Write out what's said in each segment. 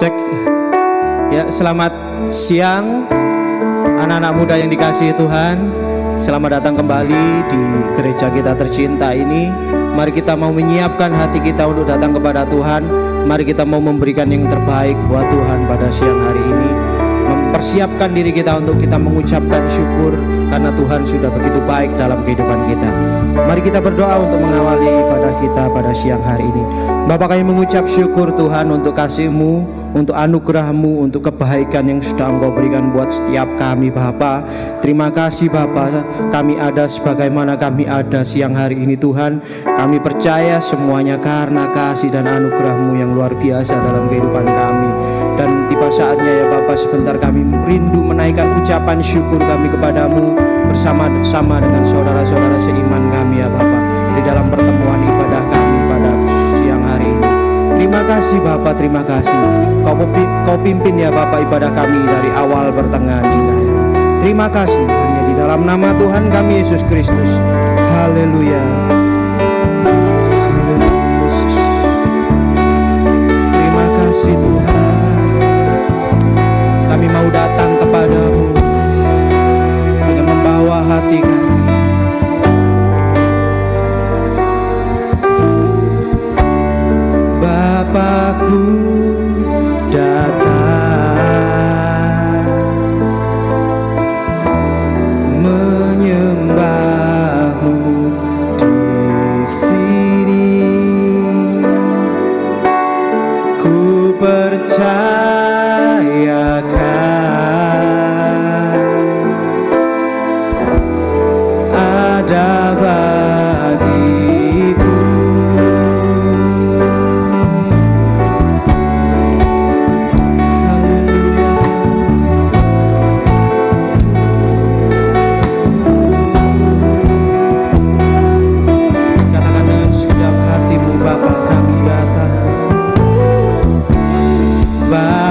Cek. Ya, selamat siang anak-anak muda yang dikasihi Tuhan. Selamat datang kembali di gereja kita tercinta ini. Mari kita mau menyiapkan hati kita untuk datang kepada Tuhan. Mari kita mau memberikan yang terbaik buat Tuhan pada siang hari ini. Mempersiapkan diri kita untuk kita mengucapkan syukur karena Tuhan sudah begitu baik dalam kehidupan kita. Mari kita berdoa untuk mengawali ibadah kita pada siang hari ini. Bapa, kami mengucap syukur Tuhan untuk kasih-Mu, untuk anugerah-Mu, untuk kebaikan yang sudah Engkau berikan buat setiap kami Bapa. Terima kasih Bapa, kami ada sebagaimana kami ada siang hari ini Tuhan. Kami percaya semuanya karena kasih dan anugerah-Mu yang luar biasa dalam kehidupan kami. Dan tiba saatnya ya Bapa, sebentar kami rindu menaikkan ucapan syukur kami kepadamu bersama-sama dengan saudara-saudara seiman kami ya Bapa, di dalam pertemuan ibadah kami pada siang hari ini. Terima kasih Bapa, terima kasih. Kau pimpin ya Bapa ibadah kami dari awal pertengahan hingga akhir. Terima kasih hanya di dalam nama Tuhan kami Yesus Kristus. Haleluya. Terima kasih Tuhan. Kami mau datang kepadamu dengan membawa hati kami. Bapakku datang menyembahmu di sini. Ku percayakan ada bagimu. Katakan dengan segenap hatimu, Bapa, kami datang. Bapa,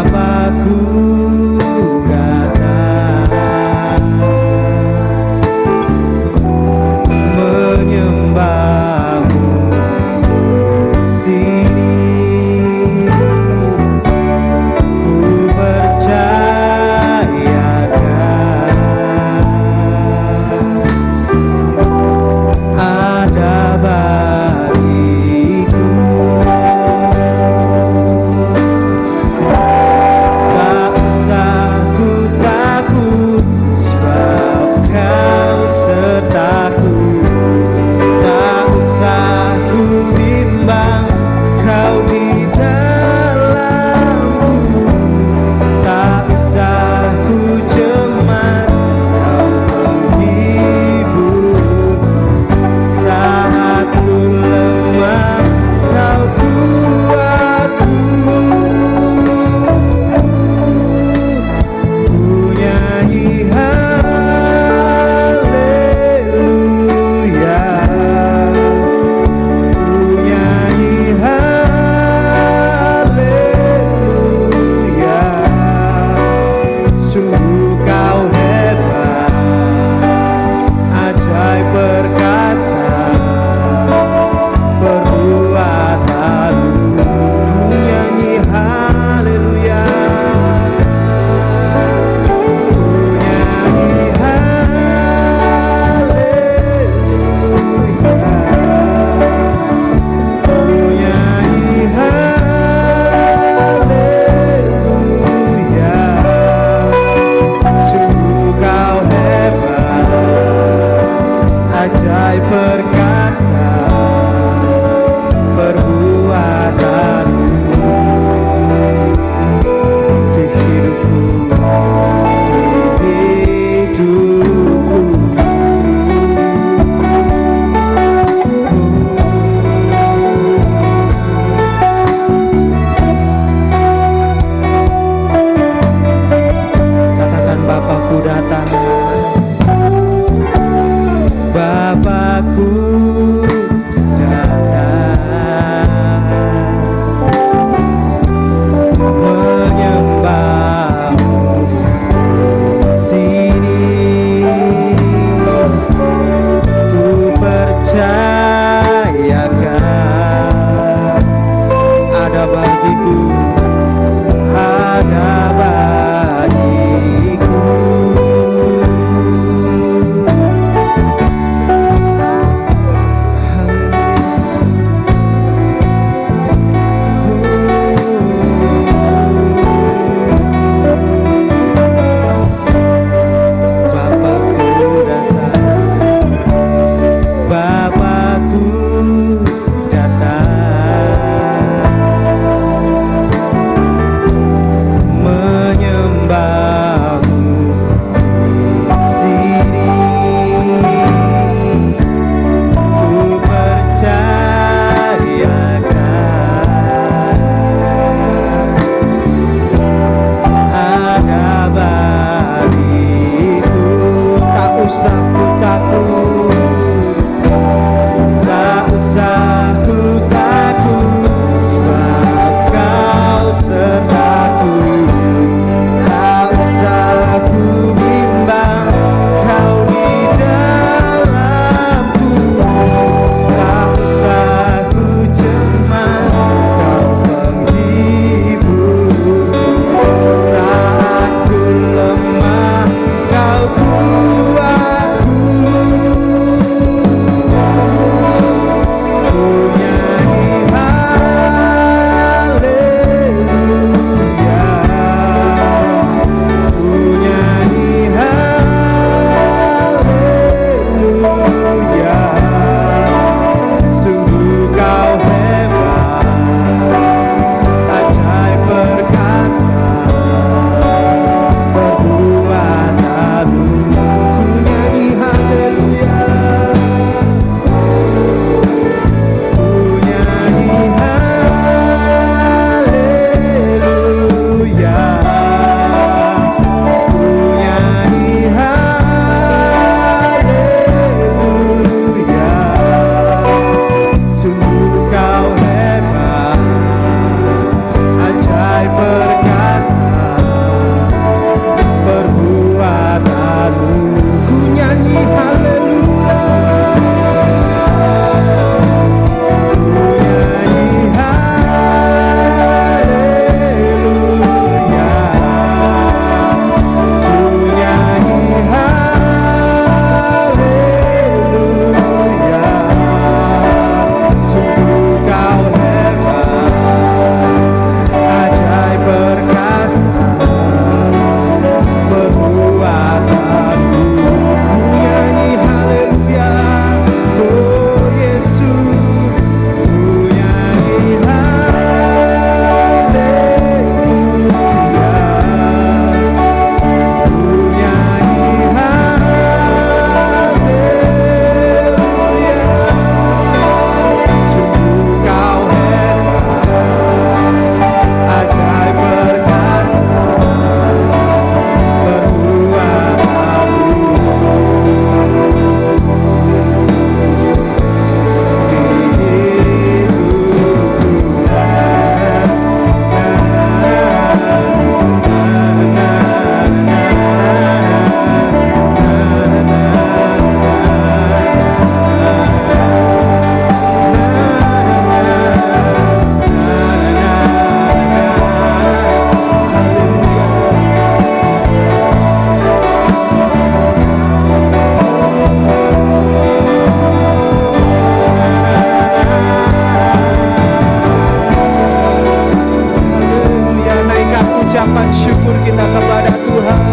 ucapan syukur kita kepada Tuhan.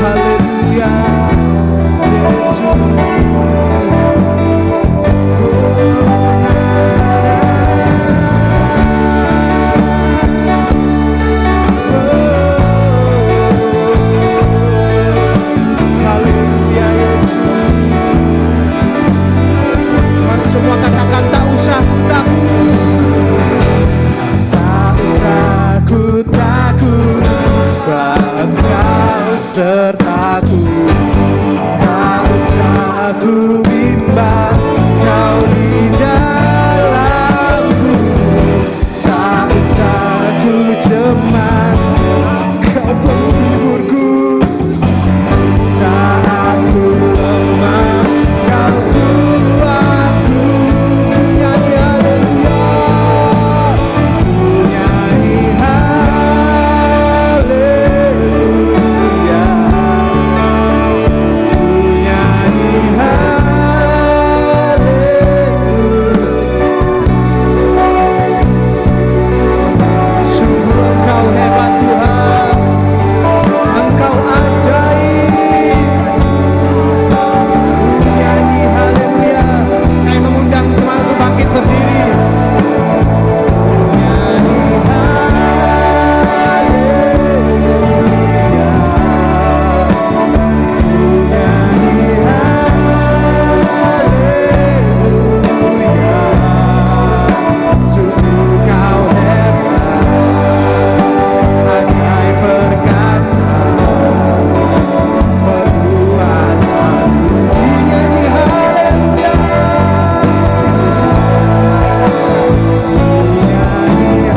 Haleluya, Yesus. Semua katakan tak usah ku takut, tak usah ku takut, sebab Kau sertaku. Tak usah ku bimbang, Kau di dalamku. Tak usah ku cemas, Kau penghiburku. Saat ku lemah, Kau kuatku. Ku nyanyi haleluya, ku nyanyi haleluya, ku nyanyi haleluya. Sungguh Engkau hebat Tuhan, Engkau ajaib. Ku nyanyi haleluya. Kami mengundang jemaat untuk bangkit berdiri. Ku nyanyi haleluya, ku nyanyi haleluya. Sungguh Kau hebat, ajaib perkasa, perbuatanmu. Ku nyanyi haleluya, ku nyanyi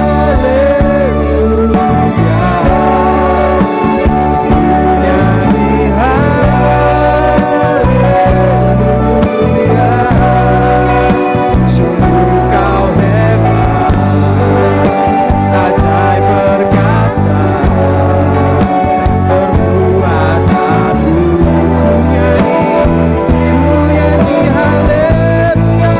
haleluya, ku nyanyi haleluya. Sungguh Kau hebat, ajaib perkasa, perbuatanmu. Ku nyanyi haleluya.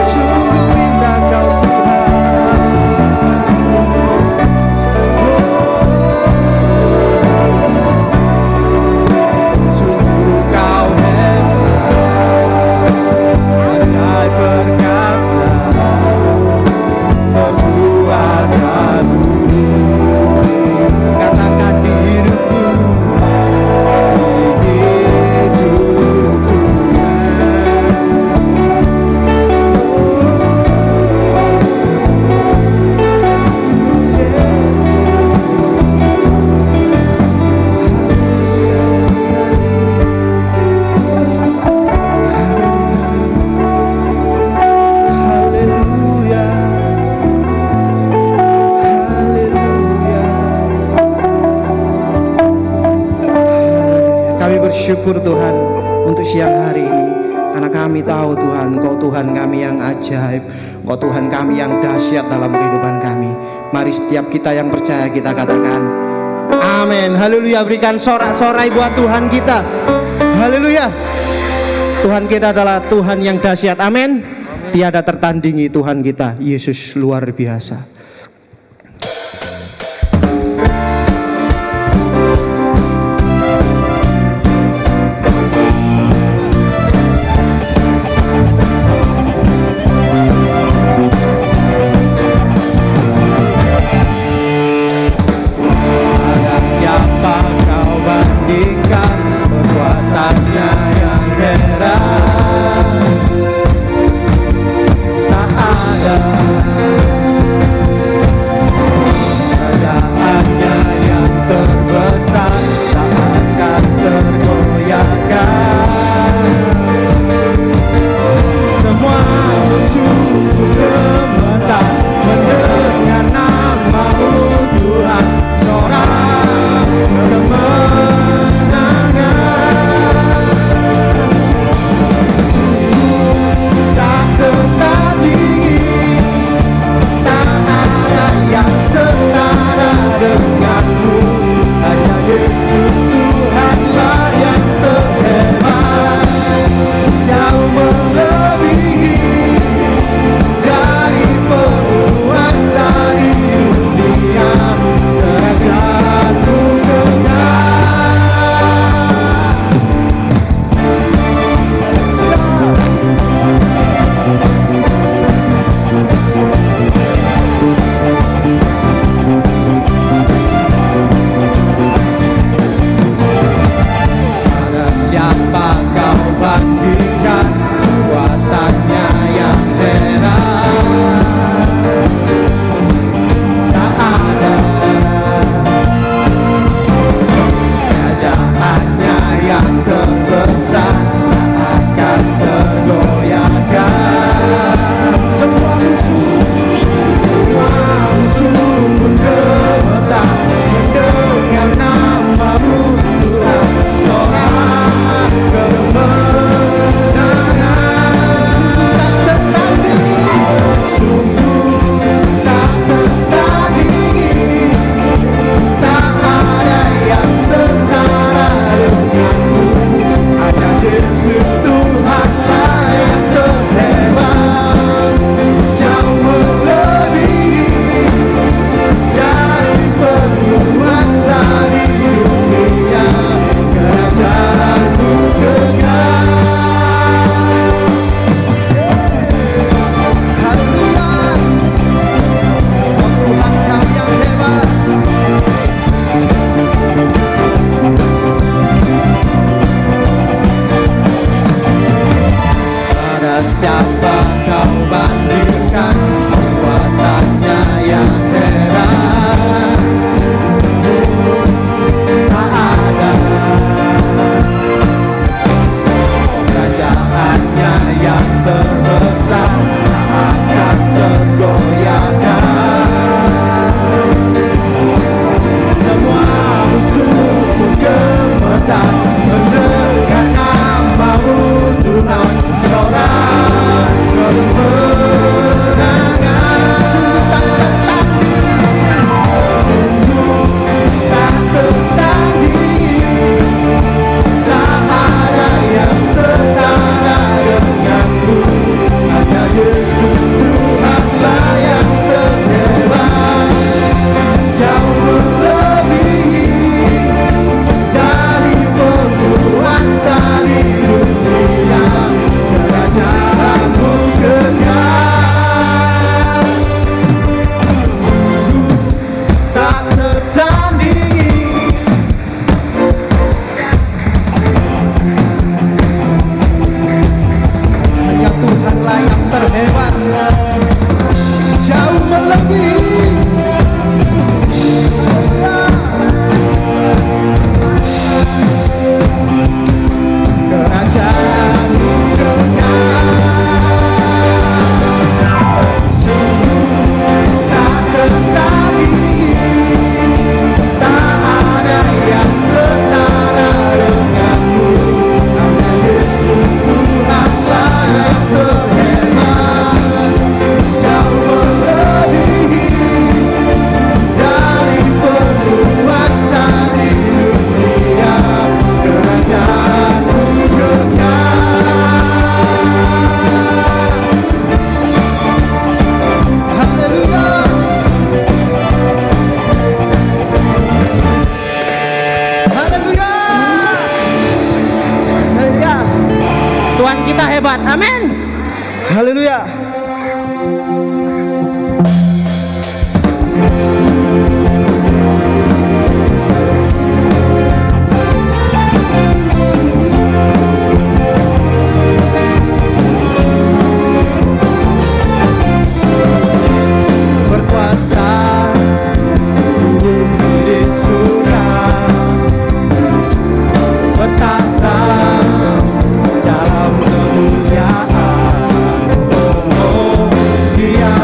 Sungguh indah Kau Tuhan. Sungguh Kau hebat, ajaib perkasa, perbuatanmu. Katakan di hidupku, di hidupku. Haleluya, haleluya. Kami bersyukur Tuhan untuk siang hari ini, karena kami tahu Tuhan, Engkau Tuhan kami yang ajaib, Engkau Tuhan kami yang dahsyat dalam kehidupan kami. Mari setiap kita yang percaya kita katakan amin. Haleluya. Berikan sorak-sorai buat Tuhan kita. Haleluya. Tuhan kita adalah Tuhan yang dahsyat. Amin. Tiada tertandingi Tuhan kita. Yesus luar biasa. Ada siapa Kau bandingkan perbuatannya yang heran? Tak ada siapa kau bandingkan kekuatannya yang heran? Tak ada. Kerajaannya yang terbesar tak akan tergoyahkan. Semua musuhmu gemetar mendengar namamu Tuhan. Seorang terus menangan sungguh tak tertanding. Tak ada yang setara denganmu. Hanya Yesus Tuhanlah yang terhebat. Jauh melebihi dari penguasa di dunia. Kerajaanmu kekal, sungguh tak tertandingi. Hanya Tuhanlah yang terhebat. Jauh melebihi kerajaanmu kekal, sungguh tak tertandingi. Tak ada yang setara denganmu. Hanya Yesus Tuhanlah yang terhebat. Jauh melebihi dari penguasa di dunia. Kerajaanmu kekal. Haleluya. Haleluya. Haleluya. Tuhan kita hebat. Amin. Haleluya. Berkuasa di surga, bertahta dalam kemuliaan. Oh, Dia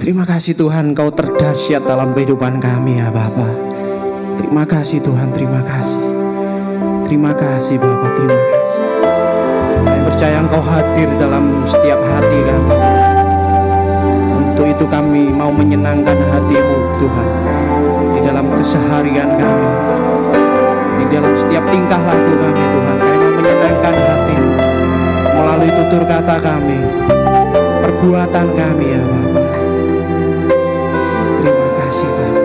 Terima kasih Tuhan, Engkau terdahsyat dalam kehidupan kami ya Bapa. Terima kasih Tuhan, terima kasih. Terima kasih Bapa, terima kasih. Kami percaya Engkau hadir dalam setiap hati kami. Untuk itu kami mau menyenangkan hati-Mu Tuhan, di dalam keseharian kami, di dalam setiap tingkah laku kami Tuhan. Kami mau menyenangkan hati-Mu melalui tutur kata kami, perbuatan kami ya Bapa. Terima kasih Bapa,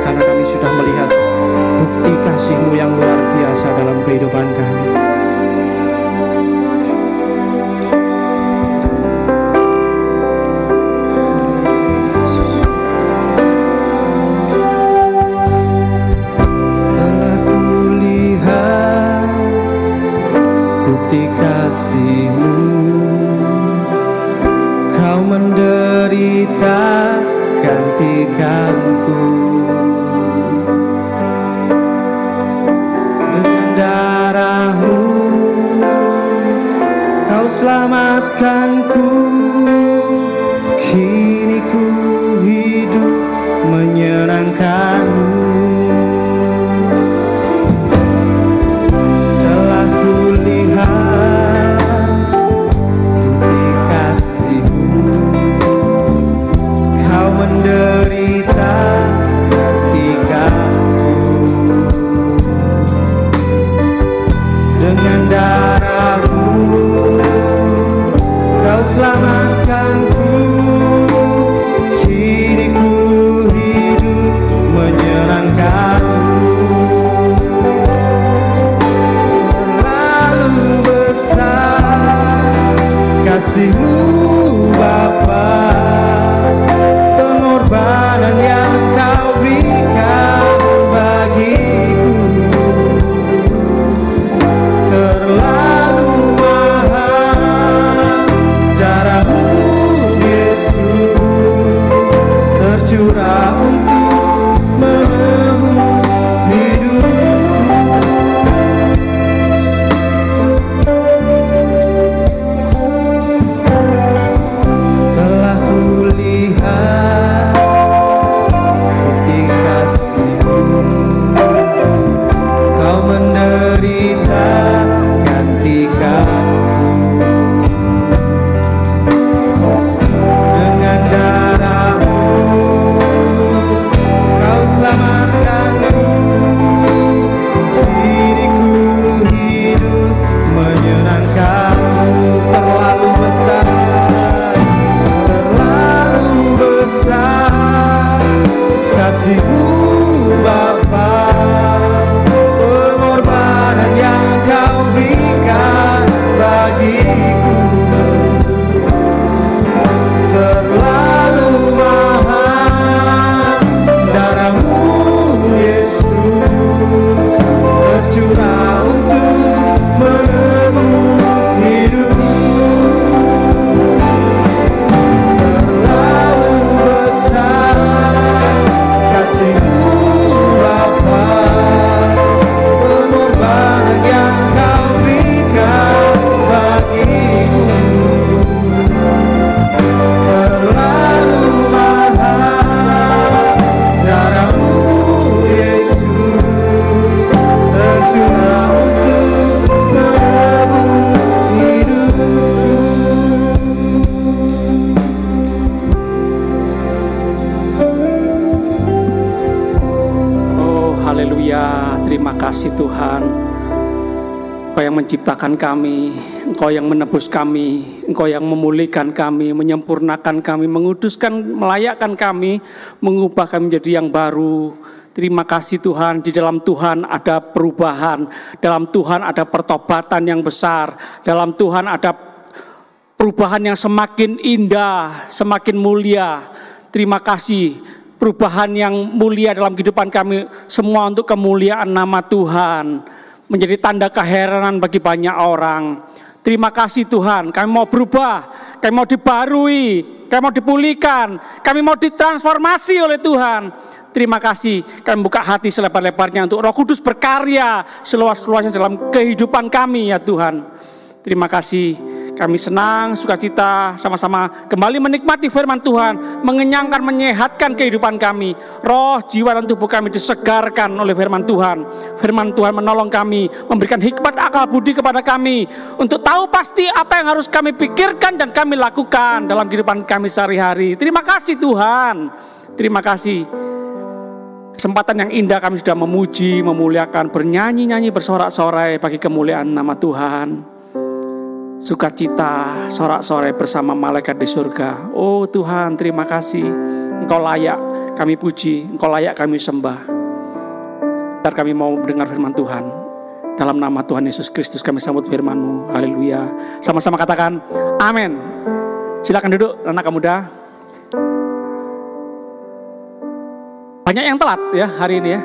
karena kami sudah melihat bukti kasih-Mu yang luar biasa dalam kehidupan kami. Telah kulihat bukti kasih-Mu, Kau menderita gantikanku. Dengan darah-Mu Kau selamatkanku. Kini ku hidup menyenangkan-Mu. Telah kulihat bukti kasih-Mu, Kau menderita gantikanku. Dengan darah-Mu Kau selamatkanku. Kini ku hidup menyenangkan-Mu. Terlalu besar kasih-Mu Bapa, pengorbanan yang Kau berikan bagiku. Terlalu mahal darah-Mu Yesus, tercurah untuk menebus hidupku. Telah kulihat bukti kasih-Mu, Kau menderita gantikanku. Dengan darah-Mu Kau selamatkanku. Kini ku hidup menyenangkan-Mu. Terlalu besar, terlalu besar kasih-Mu Bapa, pengorbanan yang Kau berikan bagiku. Terlalu mahal darah-Mu Yesus, tercurah untuk menebus hidupku. Terlalu besar kasih-Mu Bapa, pengorbanan yang Kau berikan bagiku. Terlalu mahal darah-Mu Yesus, tercurah untuk menebus hidupku. Oh haleluya, terima kasih Tuhan. Engkau yang menciptakan kami, Engkau yang menebus kami, Engkau yang memulihkan kami, menyempurnakan kami, menguduskan, melayakkan kami, mengubah kami menjadi yang baru. Terima kasih Tuhan, di dalam Tuhan ada perubahan, dalam Tuhan ada pertobatan yang besar, dalam Tuhan ada perubahan yang semakin indah, semakin mulia. Terima kasih, perubahan yang mulia dalam kehidupan kami, semua untuk kemuliaan nama Tuhan, menjadi tanda keheranan bagi banyak orang. Terima kasih Tuhan, kami mau berubah, kami mau dibarui, kami mau dipulihkan, kami mau ditransformasi oleh Tuhan. Terima kasih, kami buka hati selebar-lebarnya untuk Roh Kudus berkarya seluas-luasnya dalam kehidupan kami ya Tuhan. Terima kasih, Kami senang, sukacita, sama-sama kembali menikmati firman Tuhan, mengenyangkan, menyehatkan kehidupan kami. Roh, jiwa, dan tubuh kami disegarkan oleh firman Tuhan. Firman Tuhan menolong kami, memberikan hikmat akal budi kepada kami, untuk tahu pasti apa yang harus kami pikirkan dan kami lakukan dalam kehidupan kami sehari-hari. Terima kasih Tuhan, terima kasih. Kesempatan yang indah kami sudah memuji, memuliakan, bernyanyi-nyanyi, bersorak-sorai bagi kemuliaan nama Tuhan. Sukacita, sorak-sorai bersama malaikat di surga. Oh Tuhan, terima kasih. Engkau layak kami puji, Engkau layak kami sembah. Sebentar kami mau mendengar firman Tuhan. Dalam nama Tuhan Yesus Kristus kami sambut firman-Mu. Haleluya. Sama-sama katakan amin. Silakan duduk anak muda. Banyak yang telat ya hari ini ya.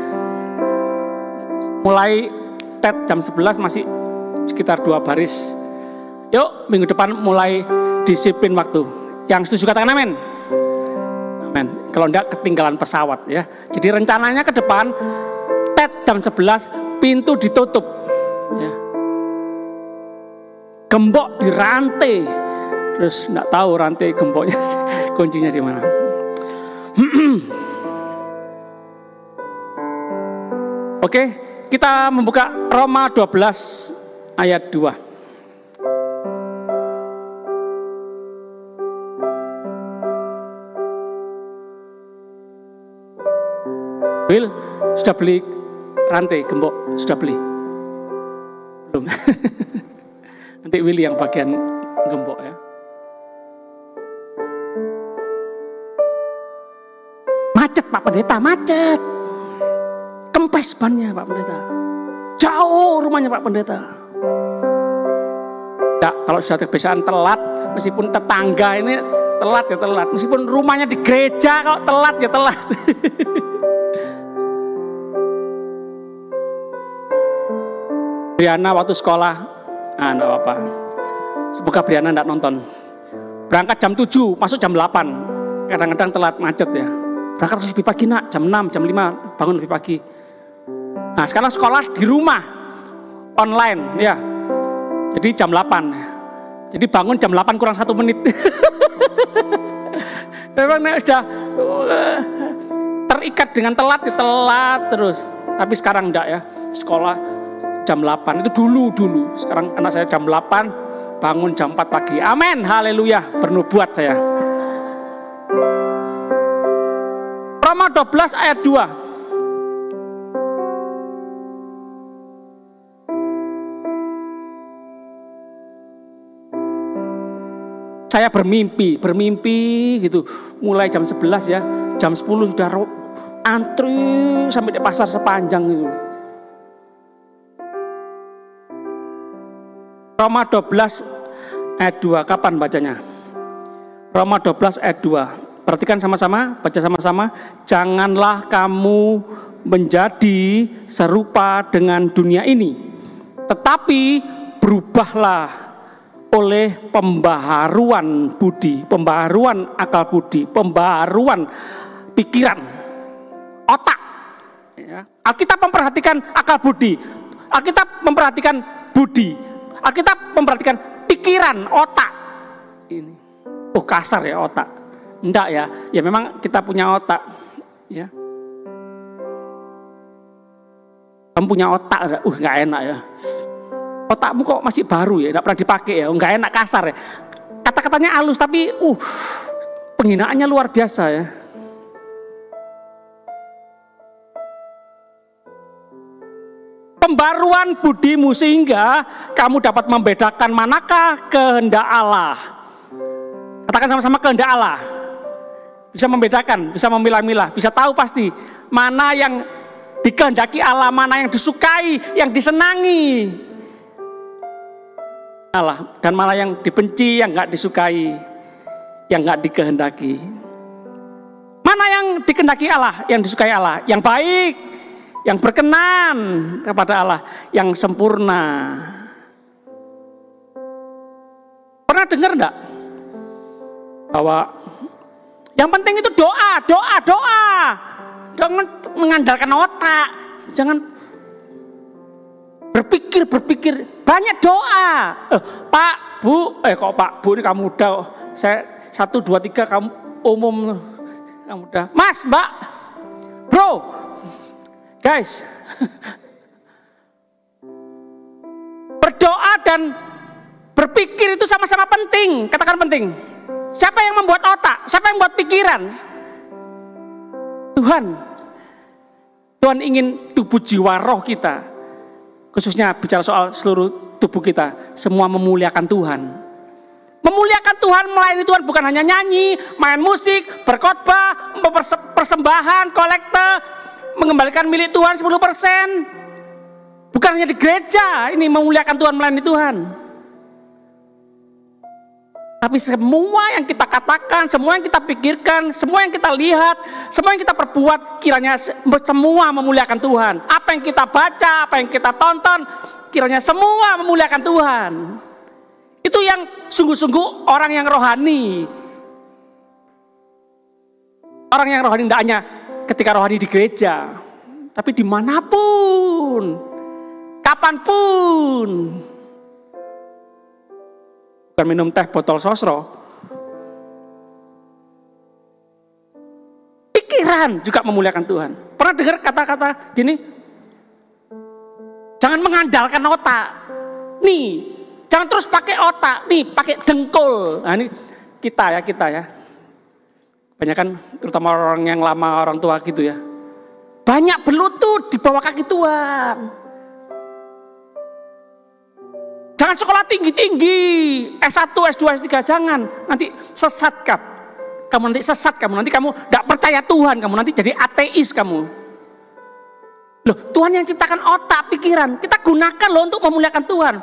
Mulai TET jam 11 masih sekitar 2 baris. Yuk, minggu depan mulai disiplin waktu. Yang setuju katakan amin. Amin. Kalau enggak ketinggalan pesawat ya. Jadi rencananya ke depan TET jam 11 pintu ditutup ya. Gembok dirantai. Terus enggak tahu rantai gemboknya kuncinya di mana. Oke, kita membuka Roma 12 ayat 2. Will, sudah beli rantai gembok? Sudah beli? Belum. Nanti Will yang bagian gembok ya. Macet Pak Pendeta, macet. Kempes bannya Pak Pendeta. Jauh rumahnya Pak Pendeta. Ya, kalau sudah kebiasaan telat, meskipun tetangga ini telat ya telat. Meskipun rumahnya di gereja, kalau telat ya telat. Briana waktu sekolah, enggak apa-apa. Semoga Briana enggak nonton. Berangkat jam 7, masuk jam 8. Kadang-kadang telat macet ya. Berangkat harus lebih pagi nak, jam 6, jam 5, bangun lebih pagi. Nah sekarang sekolah di rumah, online ya. Jadi jam 8. Jadi bangun jam 8 kurang 1 menit. Memang sudah terikat dengan telat, ya telat terus. Tapi sekarang enggak ya, sekolah jam 8, itu dulu. Sekarang anak saya jam 8, bangun jam 4 pagi. Amin, haleluya, bernubuat saya. Roma 12 ayat 2. Saya bermimpi gitu. Mulai jam 11 ya, jam 10 sudah antri sampai di pasar sepanjang itu. Roma 12 ayat 2, kapan bacanya? Roma 12 ayat 2. Perhatikan sama-sama, baca sama-sama. Janganlah kamu menjadi serupa dengan dunia ini, tetapi berubahlah oleh pembaharuan budi, pembaharuan akal budi, pembaharuan pikiran, otak. Alkitab memperhatikan akal budi, Alkitab memperhatikan budi, Alkitab memperhatikan pikiran, otak. Ini, kasar ya otak. Enggak ya, ya memang kita punya otak. Ya, kamu punya otak, nggak enak ya. Otakmu kok masih baru ya, nggak pernah dipakai ya, nggak enak, kasar ya. Kata-katanya halus tapi, penghinaannya luar biasa ya. Pembaruan budimu sehingga kamu dapat membedakan manakah kehendak Allah. Katakan sama-sama, kehendak Allah. Bisa membedakan, bisa memilah-milah, bisa tahu pasti mana yang dikehendaki Allah, mana yang disukai, yang disenangi Allah, dan mana yang dibenci, yang nggak disukai, yang nggak dikehendaki. Mana yang dikehendaki Allah, yang disukai Allah, yang baik, yang berkenan kepada Allah, yang sempurna. Pernah dengar enggak bahwa yang penting itu doa. Jangan mengandalkan otak, jangan berpikir. Banyak doa. Pak, Pak, Bu, kok Pak, Bu ini kamu udah, saya 1, 2, 3 kamu umum, kamu udah. Mas, Mbak, Bro, guys, berdoa dan berpikir itu sama-sama penting. Katakan penting. Siapa yang membuat otak? Siapa yang membuat pikiran? Tuhan. Tuhan ingin tubuh jiwa roh kita, khususnya bicara soal seluruh tubuh kita, semua memuliakan Tuhan. Memuliakan Tuhan, melayani Tuhan bukan hanya nyanyi, main musik, berkhotbah, persembahan, kolekte, mengembalikan milik Tuhan 10%. Bukan hanya di gereja, ini memuliakan Tuhan, melayani Tuhan. Tapi semua yang kita katakan, semua yang kita pikirkan, semua yang kita lihat, semua yang kita perbuat, kiranya semua memuliakan Tuhan. Apa yang kita baca, apa yang kita tonton, kiranya semua memuliakan Tuhan. Itu yang sungguh-sungguh orang yang rohani. Orang yang rohani tidak hanya ketika rohani di gereja, tapi dimanapun, kapanpun. Bukan minum teh botol sosro. Pikiran juga memuliakan Tuhan. Pernah dengar kata-kata gini? Jangan mengandalkan otak. Nih, jangan terus pakai otak. Nih, pakai dengkul. Nah, ini kita ya. Banyak kan, terutama orang yang lama, orang tua gitu ya. Banyak berlutut di bawah kaki Tuhan. Jangan sekolah tinggi-tinggi, S1, S2, S3, jangan. Nanti sesat kamu. Nanti kamu tidak percaya Tuhan, kamu nanti jadi ateis kamu. Loh, Tuhan yang ciptakan otak, pikiran, kita gunakan loh untuk memuliakan Tuhan.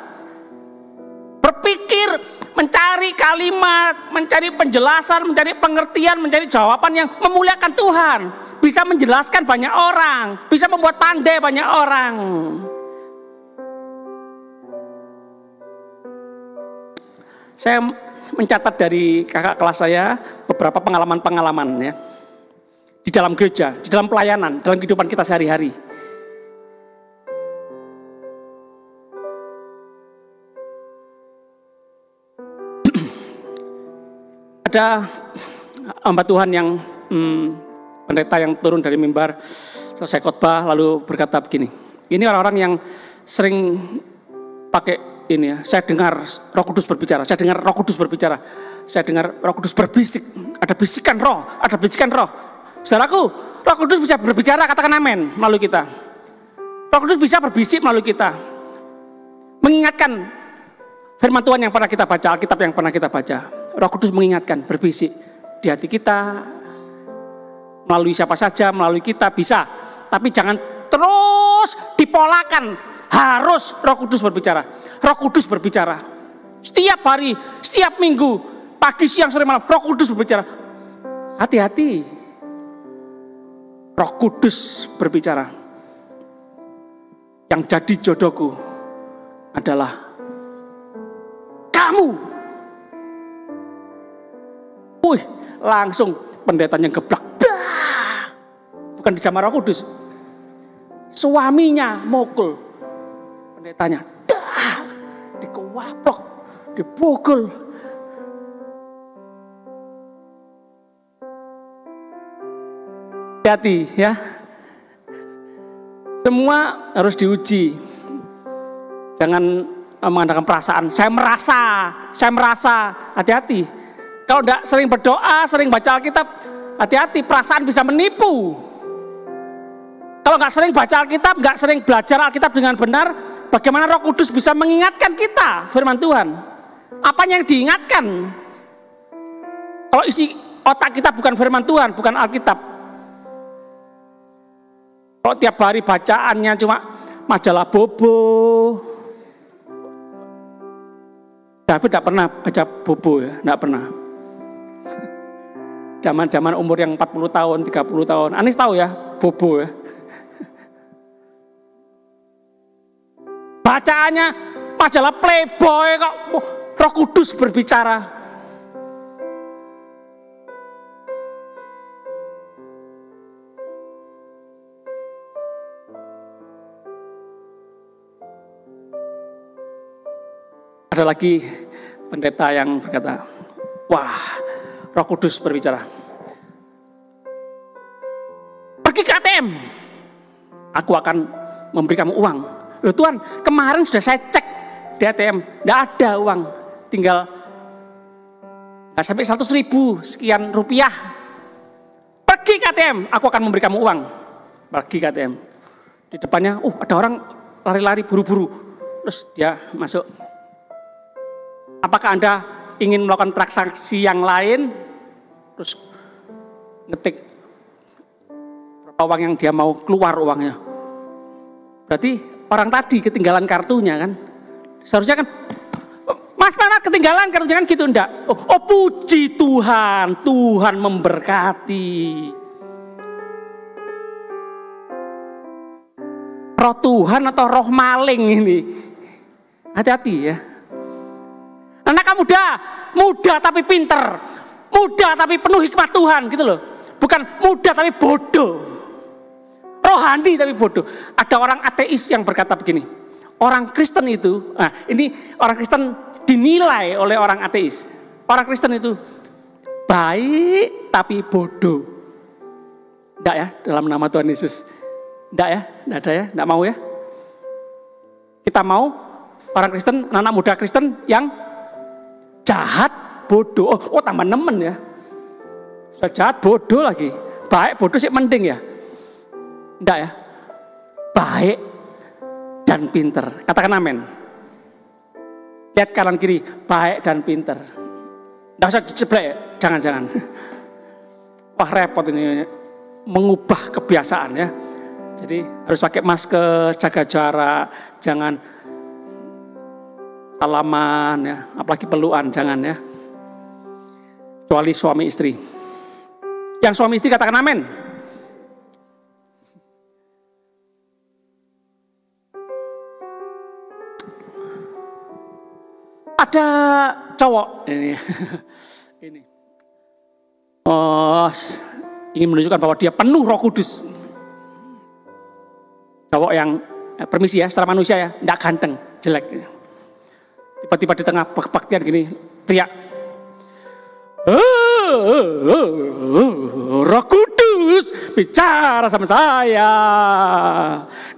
Berpikir, mencari kalimat, mencari penjelasan, mencari pengertian, mencari jawaban yang memuliakan Tuhan. Bisa menjelaskan banyak orang, bisa membuat pandai banyak orang. Saya mencatat dari kakak kelas saya beberapa pengalaman-pengalaman ya. Di dalam gereja, di dalam pelayanan, dalam kehidupan kita sehari-hari. Ada hamba Tuhan yang pendeta yang turun dari mimbar selesai khotbah lalu berkata begini. Ini orang-orang yang sering pakai ini ya, saya dengar Roh Kudus berbicara, saya dengar Roh Kudus berbicara, saya dengar Roh Kudus berbisik, ada bisikan roh, ada bisikan roh. Saudaraku, Roh Kudus bisa berbicara, katakan amin melalui kita. Roh Kudus bisa berbisik melalui kita, mengingatkan firman Tuhan yang pernah kita baca, Alkitab yang pernah kita baca. Roh Kudus mengingatkan, berbisik di hati kita, melalui siapa saja, melalui kita bisa, tapi jangan terus dipolakan. Harus Roh Kudus berbicara. Roh Kudus berbicara. Setiap hari, setiap minggu, pagi, siang, sore, malam, Roh Kudus berbicara. Hati-hati. Roh Kudus berbicara. Yang jadi jodohku adalah kamu. Wih, langsung pendetanya geblak. Bukan di zaman Roh Kudus. Suaminya mukul. Pendetanya, dikewaplok, dipukul. Hati-hati ya. Semua harus diuji. Jangan mengandalkan perasaan. Saya merasa. Hati-hati. Kalau tidak sering berdoa, sering baca Alkitab, hati-hati, perasaan bisa menipu. Kalau nggak sering baca Alkitab, nggak sering belajar Alkitab dengan benar, bagaimana Roh Kudus bisa mengingatkan kita firman Tuhan? Apa yang diingatkan? Kalau isi otak kita bukan firman Tuhan, bukan Alkitab. Kalau tiap hari bacaannya cuma majalah Bobo. David tidak pernah baca Bobo ya, tidak pernah. Zaman-zaman umur yang 40 tahun, 30 tahun. Anis tahu ya, Bobo ya. Bacaannya majalah Playboy kok, Roh Kudus berbicara. Ada lagi pendeta yang berkata, wah, Roh Kudus berbicara. Pergi ke ATM, aku akan memberi kamu uang. Loh Tuhan, kemarin sudah saya cek di ATM, tidak ada uang, tinggal nggak sampai 100.000 sekian rupiah. Pergi ke ATM, aku akan memberi kamu uang. Pergi ke ATM. Di depannya, ada orang lari-lari buru-buru. Terus dia masuk. Apakah Anda ingin melakukan transaksi yang lain? Terus ngetik berapa uang yang dia mau keluar uangnya. Berarti orang tadi ketinggalan kartunya kan. Seharusnya kan, Mas mana ketinggalan kartunya kan gitu, enggak. Oh puji Tuhan, Tuhan memberkati. Roh Tuhan atau roh maling ini. Hati-hati ya. Anak muda tapi pinter. Muda tapi penuh hikmat Tuhan gitu loh. Bukan muda tapi bodoh. Rohani tapi bodoh. Ada orang ateis yang berkata begini. Orang Kristen itu, ini orang Kristen dinilai oleh orang ateis. Orang Kristen itu baik tapi bodoh. Enggak ya, dalam nama Tuhan Yesus. Enggak ya, enggak ada ya, enggak mau ya. Kita mau orang Kristen, anak muda Kristen yang jahat, bodoh. Oh tambah nemen ya. Saya jahat, bodoh lagi. Baik, bodoh sih mending ya. Enggak ya. Baik dan pinter. Katakan amin. Lihat kanan kiri, baik dan pinter. Enggak usah diceblek ya. Jangan. Wah repot ini. Mengubah kebiasaan ya. Jadi harus pakai masker, jaga jarak, jangan salaman ya, apalagi pelukan, jangan ya. Kecuali suami istri. Yang suami istri katakan amin. Ada cowok ini. Ingin menunjukkan bahwa dia penuh Roh Kudus. Cowok yang permisi ya, secara manusia ya, enggak ganteng, jelek. Tiba-tiba di tengah kebaktian gini, teriak. Roh Kudus bicara sama saya.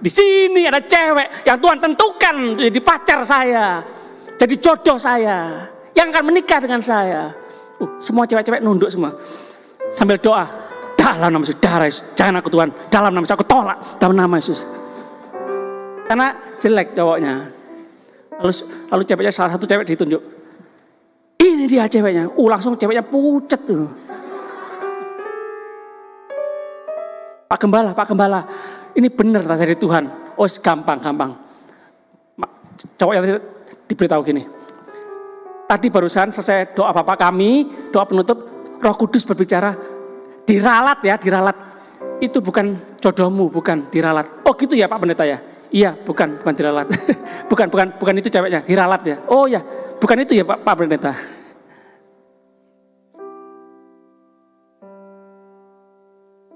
Di sini ada cewek yang Tuhan tentukan jadi pacar saya, jadi jodoh saya, yang akan menikah dengan saya. Semua cewek-cewek nunduk semua, sambil doa. Dalam nama Yesus, darah Yesus, jangan aku Tuhan. Dalam nama Yesus, aku tolak. Dalam nama Yesus. Karena jelek cowoknya. Lalu ceweknya, salah satu cewek ditunjuk. Ini dia ceweknya. Langsung ceweknya pucet tuh. Pak Gembala. Ini benar dari Tuhan. Oh gampang. Cowoknya diberitahu gini. Tadi barusan selesai doa Bapak kami, doa penutup, Roh Kudus berbicara. Diralat. Itu bukan jodohmu, bukan diralat. Oh gitu ya Pak Pendeta ya? Iya, bukan diralat. bukan itu ceweknya, diralat ya. Oh ya, bukan itu ya Pak Pendeta.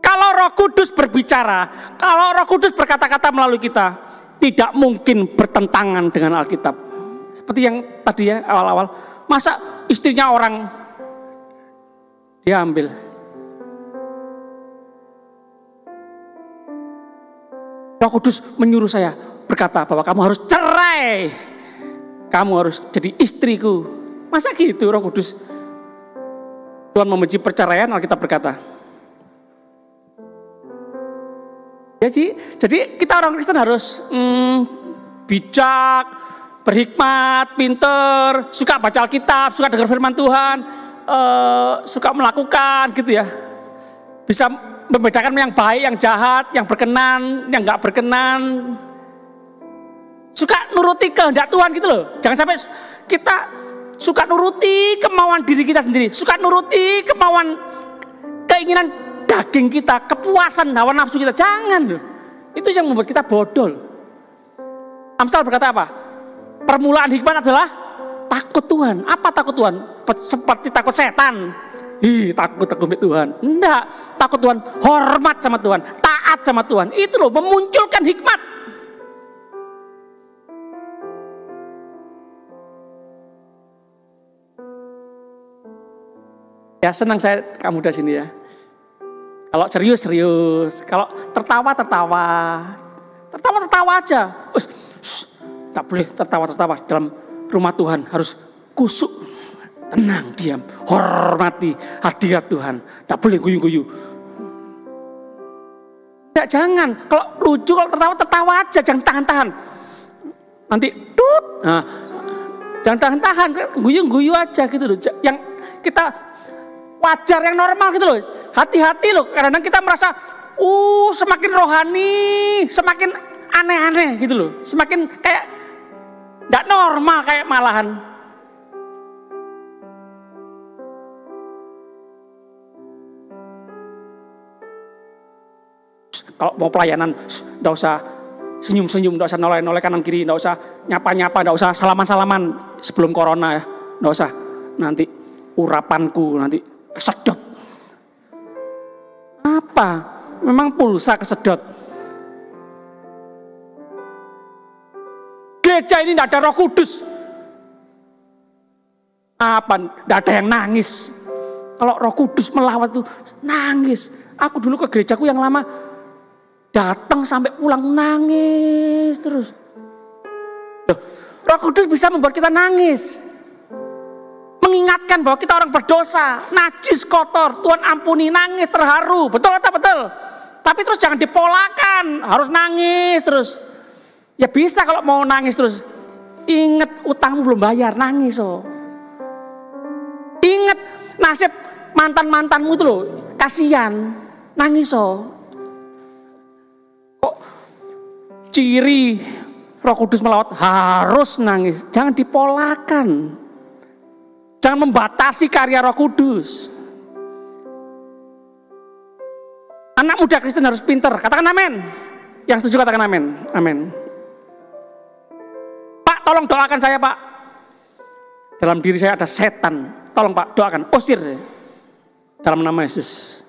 Kalau Roh Kudus berbicara, kalau Roh Kudus berkata-kata melalui kita, tidak mungkin bertentangan dengan Alkitab. Seperti yang tadi ya awal-awal, masa istrinya orang dia ambil. Roh Kudus menyuruh saya berkata bahwa kamu harus cerai. Kamu harus jadi istriku. Masa gitu Roh Kudus? Tuhan membenci perceraian, Alkitab berkata. Jadi kita orang Kristen harus bijak, berhikmat, pinter, suka baca Alkitab, suka dengar firman Tuhan, suka melakukan gitu ya. Bisa membedakan yang baik, yang jahat, yang berkenan, yang enggak berkenan. Suka nuruti kehendak Tuhan gitu loh. Jangan sampai kita suka nuruti kemauan diri kita sendiri, suka nuruti kemauan keinginan daging kita, kepuasan hawa nafsu kita. Jangan loh. Itu yang membuat kita bodoh loh. Amsal berkata apa? Permulaan hikmat adalah takut Tuhan. Apa takut Tuhan? Seperti takut setan. Takut Tuhan. Enggak, takut Tuhan, hormat sama Tuhan, taat sama Tuhan. Itu loh memunculkan hikmat. Ya senang saya kamu di sini ya. Kalau serius, kalau tertawa aja. Tak boleh tertawa dalam rumah Tuhan, harus kusuk, tenang, diam, hormati hadirat Tuhan. Tak boleh guyu-guyu. Ya, jangan, kalau lucu, kalau tertawa aja, jangan tahan-tahan. Nanti jangan tahan-tahan, guyu-guyu aja gitu loh. Yang kita wajar, yang normal gitu loh. Hati-hati loh, kadang-kadang kita merasa semakin rohani, semakin aneh-aneh gitu loh. Semakin kayak gak normal, kayak malahan. Kalau mau pelayanan, gak usah senyum-senyum, gak usah noleh-noleh kanan kiri, gak usah nyapa-nyapa, gak usah salaman-salaman sebelum corona ya. Gak usah, nanti urapanku nanti kesedot. Apa? Memang pulsa kesedot. Gereja ini tidak ada Roh Kudus. Apa? Tidak ada yang nangis. Kalau Roh Kudus melawat itu nangis. Aku dulu ke gerejaku yang lama datang sampai pulang nangis terus. Loh, Roh Kudus bisa membuat kita nangis. Mengingatkan bahwa kita orang berdosa, najis, kotor, Tuhan ampuni, nangis, terharu. Betul atau betul? Tapi terus jangan dipolakan, harus nangis terus. Ya bisa kalau mau nangis terus. Ingat utangmu belum bayar, nangis Ingat nasib mantan-mantanmu itu loh, kasihan, nangis Kok ciri Roh Kudus melawat harus nangis, jangan dipolakan. Jangan membatasi karya Roh Kudus. Anak muda Kristen harus pinter. Katakan amin. Yang setuju katakan amin. Amin. Pak, tolong doakan saya, Pak. Dalam diri saya ada setan. Tolong Pak, doakan. Usir saya. Dalam nama Yesus.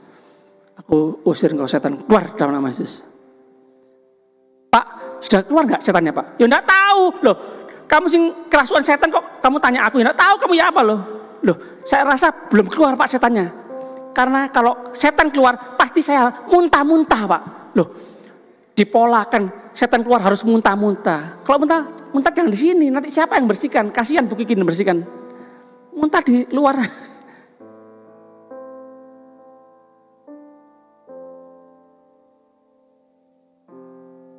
Aku usir engkau setan. Keluar dalam nama Yesus. Pak, sudah keluar gak setannya, Pak? Ya enggak tahu. Loh, kamu sing kerasukan setan kok kamu tanya aku, ya enggak tahu kamu ya apa loh. Loh, saya rasa belum keluar Pak setannya. Karena kalau setan keluar pasti saya muntah-muntah Pak. Loh, dipolakan, setan keluar harus muntah-muntah. Kalau muntah jangan di sini, nanti siapa yang bersihkan? Kasihan Bu Kiki yang bersihkan. Muntah di luar.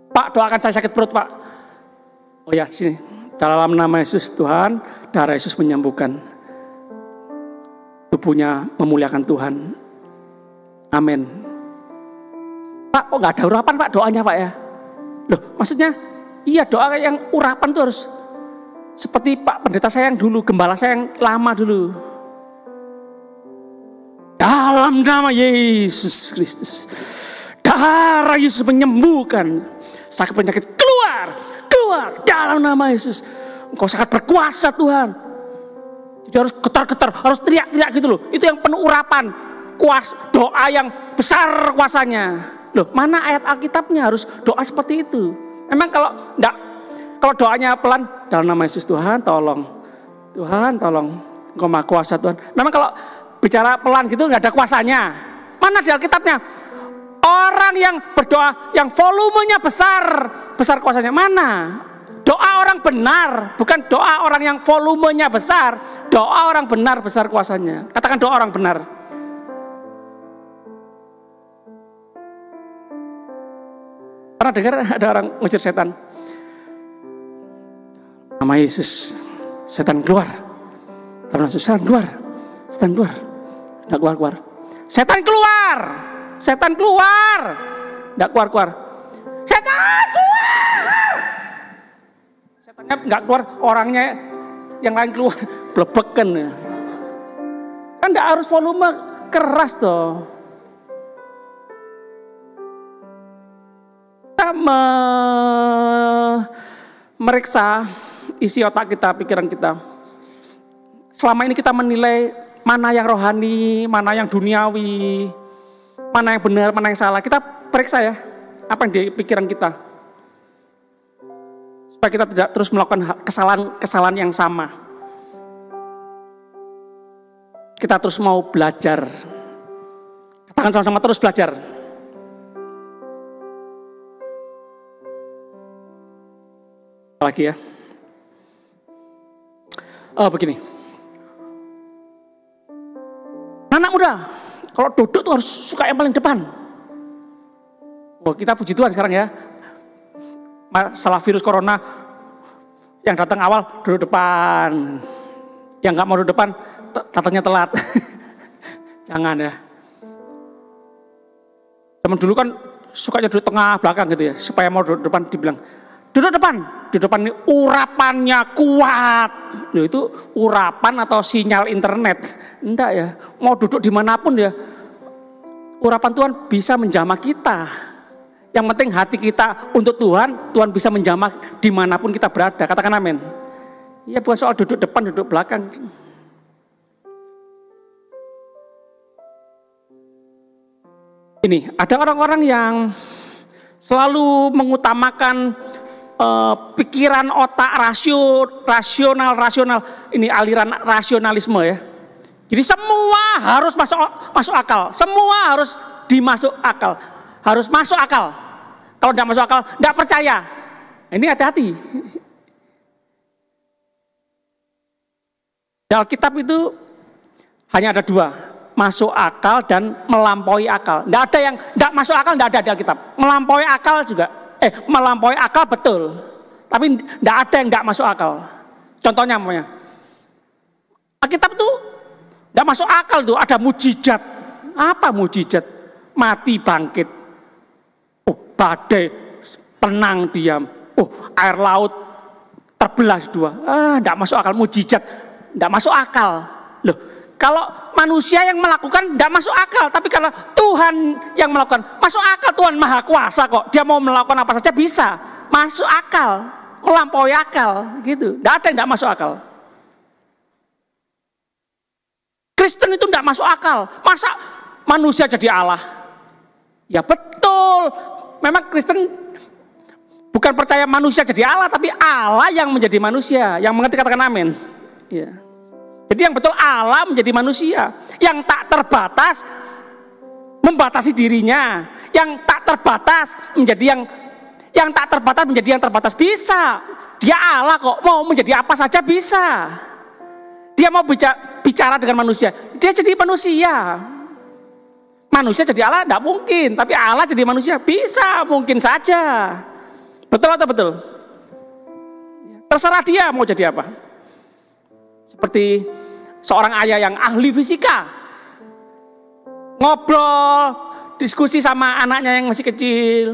Pak, doakan saya sakit perut Pak. Oh ya, sini. Dalam nama Yesus Tuhan, darah Yesus menyembuhkan. Tubuhnya memuliakan Tuhan. Amin. Pak, kok gak ada urapan Pak doanya Pak ya? Loh, maksudnya iya doa yang urapan itu harus seperti Pak pendeta saya yang dulu, gembala saya yang lama dulu. Dalam nama Yesus Kristus, darah Yesus menyembuhkan sakit penyakit, keluar dalam nama Yesus. Engkau sangat berkuasa Tuhan. Jadi harus getar-getar, harus teriak-teriak gitu loh. Itu yang penuh urapan, doa yang besar kuasanya. Loh, mana ayat Alkitabnya harus doa seperti itu? Memang kalau doanya pelan, dalam nama Yesus Tuhan tolong, Engkau maha kuasa Tuhan. Memang kalau bicara pelan gitu nggak ada kuasanya. Mana di Alkitabnya? Orang yang berdoa yang volumenya besar kuasanya mana? Doa orang benar, bukan doa orang yang volumenya besar. Doa orang benar besar kuasanya. Katakan doa orang benar. Pernah dengar ada orang ngusir setan? Nama Yesus, setan keluar. Karena setan keluar. Nggak keluar. Setan keluar. Nggak keluar. Setan keluar. Setannya nggak keluar, orangnya yang lain keluar. Blebeken. Kan nggak harus volume keras toh. Kita meriksa isi otak kita, pikiran kita. Selama ini kita menilai mana yang rohani, mana yang duniawi, mana yang benar, mana yang salah. Kita periksa ya, apa yang di pikiran kita. Supaya kita tidak terus melakukan kesalahan yang sama. kita terus mau belajar. Katakan sama-sama, terus belajar. Lagi ya. Begini. Anak muda, kalau duduk tuh harus suka yang paling depan. Kita puji Tuhan sekarang ya. Masalah virus corona, yang datang awal duduk depan. Yang nggak mau duduk depan, datangnya telat. Jangan ya. Teman dulu kan sukanya duduk tengah belakang gitu ya, supaya mau duduk depan dibilang duduk depan. Di depan ini urapannya kuat. Loh, itu urapan atau sinyal internet? Enggak ya. Mau duduk dimanapun ya, urapan Tuhan bisa menjamah kita. Yang penting hati kita untuk Tuhan, Tuhan bisa menjamah dimanapun kita berada. Katakan amin. Ya bukan soal duduk depan, duduk belakang. Ini, ada orang-orang yang selalu mengutamakan pikiran otak rasional. Ini aliran rasionalisme ya. Jadi semua harus masuk akal. Semua harus dimasuk akal. Harus masuk akal. Kalau tidak masuk akal, tidak percaya. Ini hati-hati. Di Alkitab itu hanya ada dua. Masuk akal dan melampaui akal. Tidak ada yang tidak masuk akal, tidak ada di Alkitab. Melampaui akal juga. Melampaui akal betul, tapi tidak ada yang tidak masuk akal. Contohnya namanya, Alkitab itu tidak masuk akal tuh, ada mujizat. Apa mujizat? Mati bangkit. Badai tenang diam. Air laut terbelah dua. Tidak masuk akal, mujizat. Tidak masuk akal. Loh, kalau manusia yang melakukan tidak masuk akal, tapi kalau Tuhan yang melakukan masuk akal. Tuhan Maha Kuasa kok, Dia mau melakukan apa saja bisa, masuk akal, melampaui akal, gitu. Tidak ada yang tidak masuk akal. Kristen itu tidak masuk akal. Masa manusia jadi Allah? Ya betul. Memang Kristen bukan percaya manusia jadi Allah, tapi Allah yang menjadi manusia. Yang mengerti katakan amin. Ya. Jadi yang betul Allah menjadi manusia, yang tak terbatas membatasi dirinya, yang tak terbatas menjadi yang tak terbatas menjadi yang terbatas. Bisa, Dia Allah kok, mau menjadi apa saja bisa. Dia mau bicara dengan manusia, Dia jadi manusia. Manusia jadi Allah tidak mungkin, tapi Allah jadi manusia bisa, mungkin saja. Betul atau betul? Terserah Dia mau jadi apa. Seperti seorang ayah yang ahli fisika, ngobrol, diskusi sama anaknya yang masih kecil.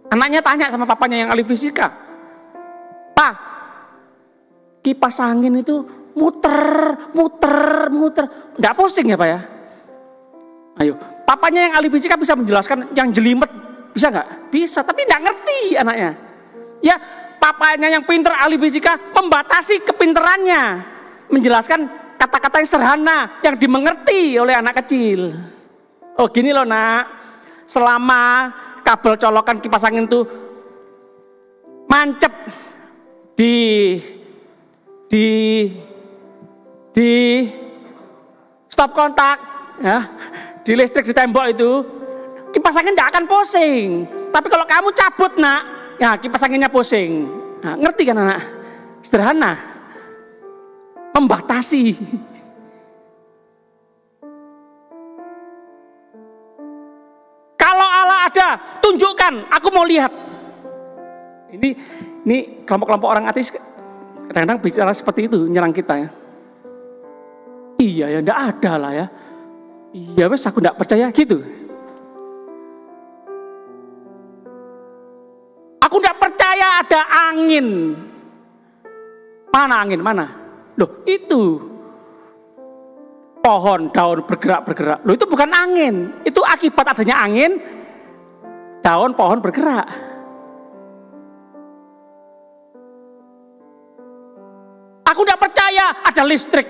Anaknya tanya sama papanya yang ahli fisika, "Pak, kipas angin itu muter. Nggak pusing ya Pak ya?" Ayo, papanya yang ahli fisika bisa menjelaskan yang jelimet, bisa nggak? Bisa, tapi nggak ngerti anaknya. Ya, papanya yang pinter ahli fisika membatasi kepinterannya, menjelaskan kata-kata yang sederhana yang dimengerti oleh anak kecil. Oh gini loh nak, selama kabel colokan kipas angin itu mancep di stop kontak ya, di listrik di tembok itu, kipas angin tidak akan pusing. Tapi kalau kamu cabut nak, ya kipas anginnya pusing. Nah, ngerti kan anak? Sederhana, membatasi. Kalau Allah ada, tunjukkan, aku mau lihat. Ini kelompok-kelompok orang ateis kadang-kadang bicara seperti itu, nyerang kita ya. Iya ya, enggak ada lah ya. Iya wes, aku enggak percaya gitu. Aku enggak percaya ada angin. Mana angin? Mana? Loh itu pohon daun bergerak. Loh itu bukan angin. Itu akibat adanya angin, daun pohon bergerak. Aku enggak percaya ada listrik.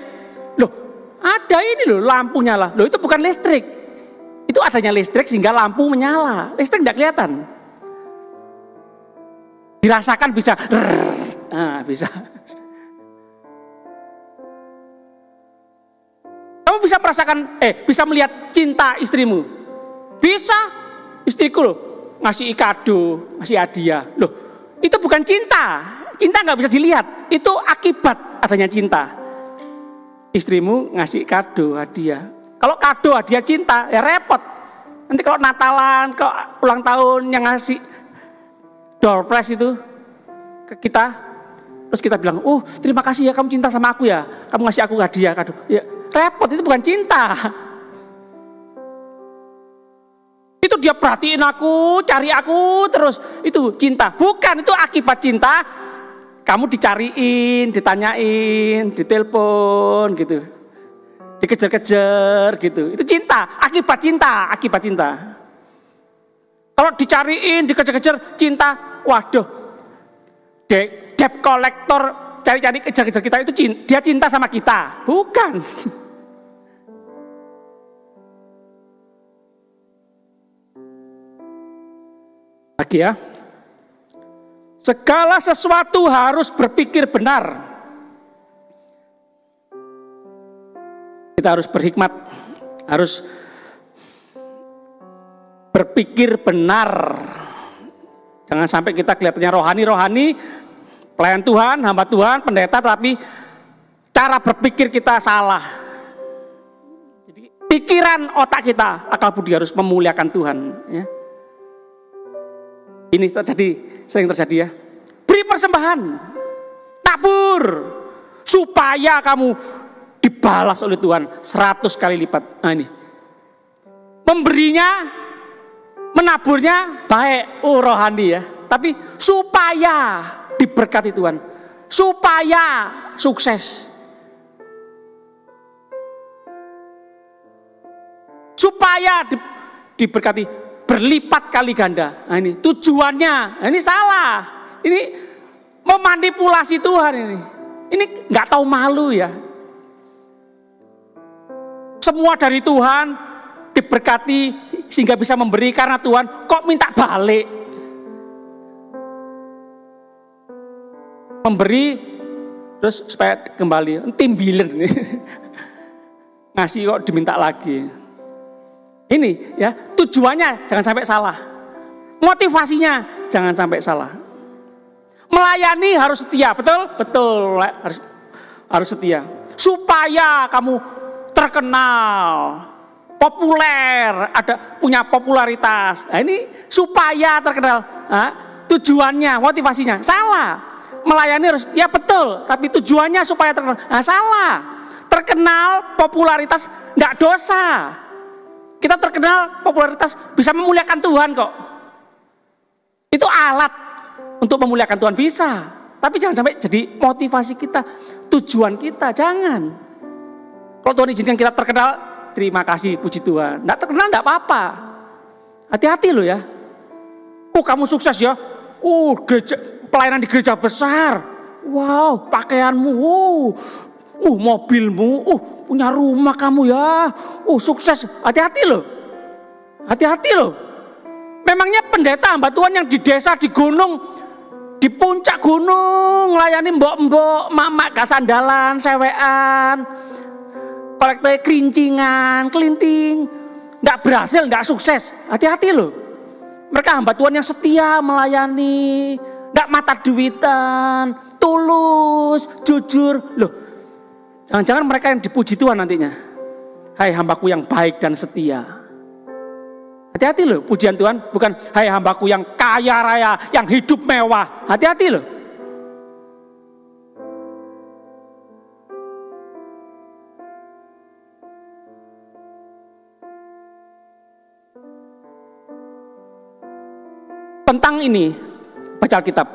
Loh ada ini loh, lampu nyala. Loh itu bukan listrik. Itu adanya listrik sehingga lampu menyala. Listrik enggak kelihatan. Dirasakan bisa. Nah, bisa. Kamu Kamu bisa merasakan, bisa melihat cinta istrimu? Bisa. Istriku loh, ngasih kado, ngasih hadiah. Loh, itu bukan cinta. Cinta nggak bisa dilihat. Itu akibat adanya cinta. Istrimu ngasih kado, hadiah. Kalau kado, hadiah, cinta, ya repot. Nanti kalau Natalan, kalau ulang tahun yang ngasih door prize itu ke kita, terus kita bilang, terima kasih ya kamu cinta sama aku ya, kamu ngasih aku hadiah, kado. Ya, repot, itu bukan cinta. Itu dia perhatiin aku, cari aku terus, itu cinta. Bukan, itu akibat cinta. Kamu dicariin, ditanyain, ditelepon gitu, dikejar-kejar gitu. Itu cinta, akibat cinta, akibat cinta. Kalau dicariin, dikejar-kejar, cinta, waduh, debt collector cari-cari kejar-kejar kita itu dia cinta sama kita, bukan. Lagi ya, segala sesuatu harus berpikir benar. Kita harus berhikmat, harus berpikir benar. Jangan sampai kita kelihatannya rohani, pelayan Tuhan, hamba Tuhan, pendeta, tapi cara berpikir kita salah. Jadi pikiran otak kita, akal budi harus memuliakan Tuhan. Ya. Ini sering terjadi ya. Beri persembahan, tabur, supaya kamu dibalas oleh Tuhan 100 kali lipat. Nah ini, memberinya, menaburnya baik, rohani ya. Tapi supaya diberkati Tuhan, supaya sukses, supaya diberkati berlipat kali ganda. Nah ini tujuannya, ini salah. Ini memanipulasi Tuhan ini. Ini nggak tahu malu ya. Semua dari Tuhan diberkati sehingga bisa memberi karena Tuhan. Kok minta balik? Memberi terus supaya kembali. Timbilen. Ngasih kok diminta lagi. Ini ya, tujuannya jangan sampai salah. Motivasinya jangan sampai salah. Melayani harus setia, betul? Betul, harus setia. Supaya kamu terkenal, populer, punya popularitas. Nah, ini supaya terkenal. Nah, tujuannya, motivasinya salah. Melayani harus setia, betul, tapi tujuannya supaya terkenal. Nah, salah. Terkenal, popularitas enggak dosa. Kita terkenal, popularitas bisa memuliakan Tuhan kok. Itu alat untuk memuliakan Tuhan, bisa. Tapi jangan sampai jadi motivasi kita, tujuan kita, jangan. Kalau Tuhan izinkan kita terkenal, terima kasih, puji Tuhan. Nggak terkenal nggak apa-apa. Hati-hati loh ya. Kamu sukses ya. Gereja, pelayanan di gereja besar. Wow, pakaianmu. Mobilmu. Punya rumah kamu ya. Sukses. Hati-hati loh. Hati-hati loh. Memangnya pendeta hamba Tuhan yang di desa, di gunung, di puncak gunung, layani mbok-mbok, mak-mak gak sandalan, sewean, kolektor kerincingan, kelinting, gak berhasil, gak sukses. Hati-hati loh. Mereka hamba Tuhan yang setia melayani, gak mata duitan, tulus, jujur. Loh, jangan-jangan mereka yang dipuji Tuhan nantinya. Hai hambaku yang baik dan setia. Hati-hati loh, pujian Tuhan bukan hai hambaku yang kaya raya, yang hidup mewah. Hati-hati loh. Tentang ini, baca Alkitab.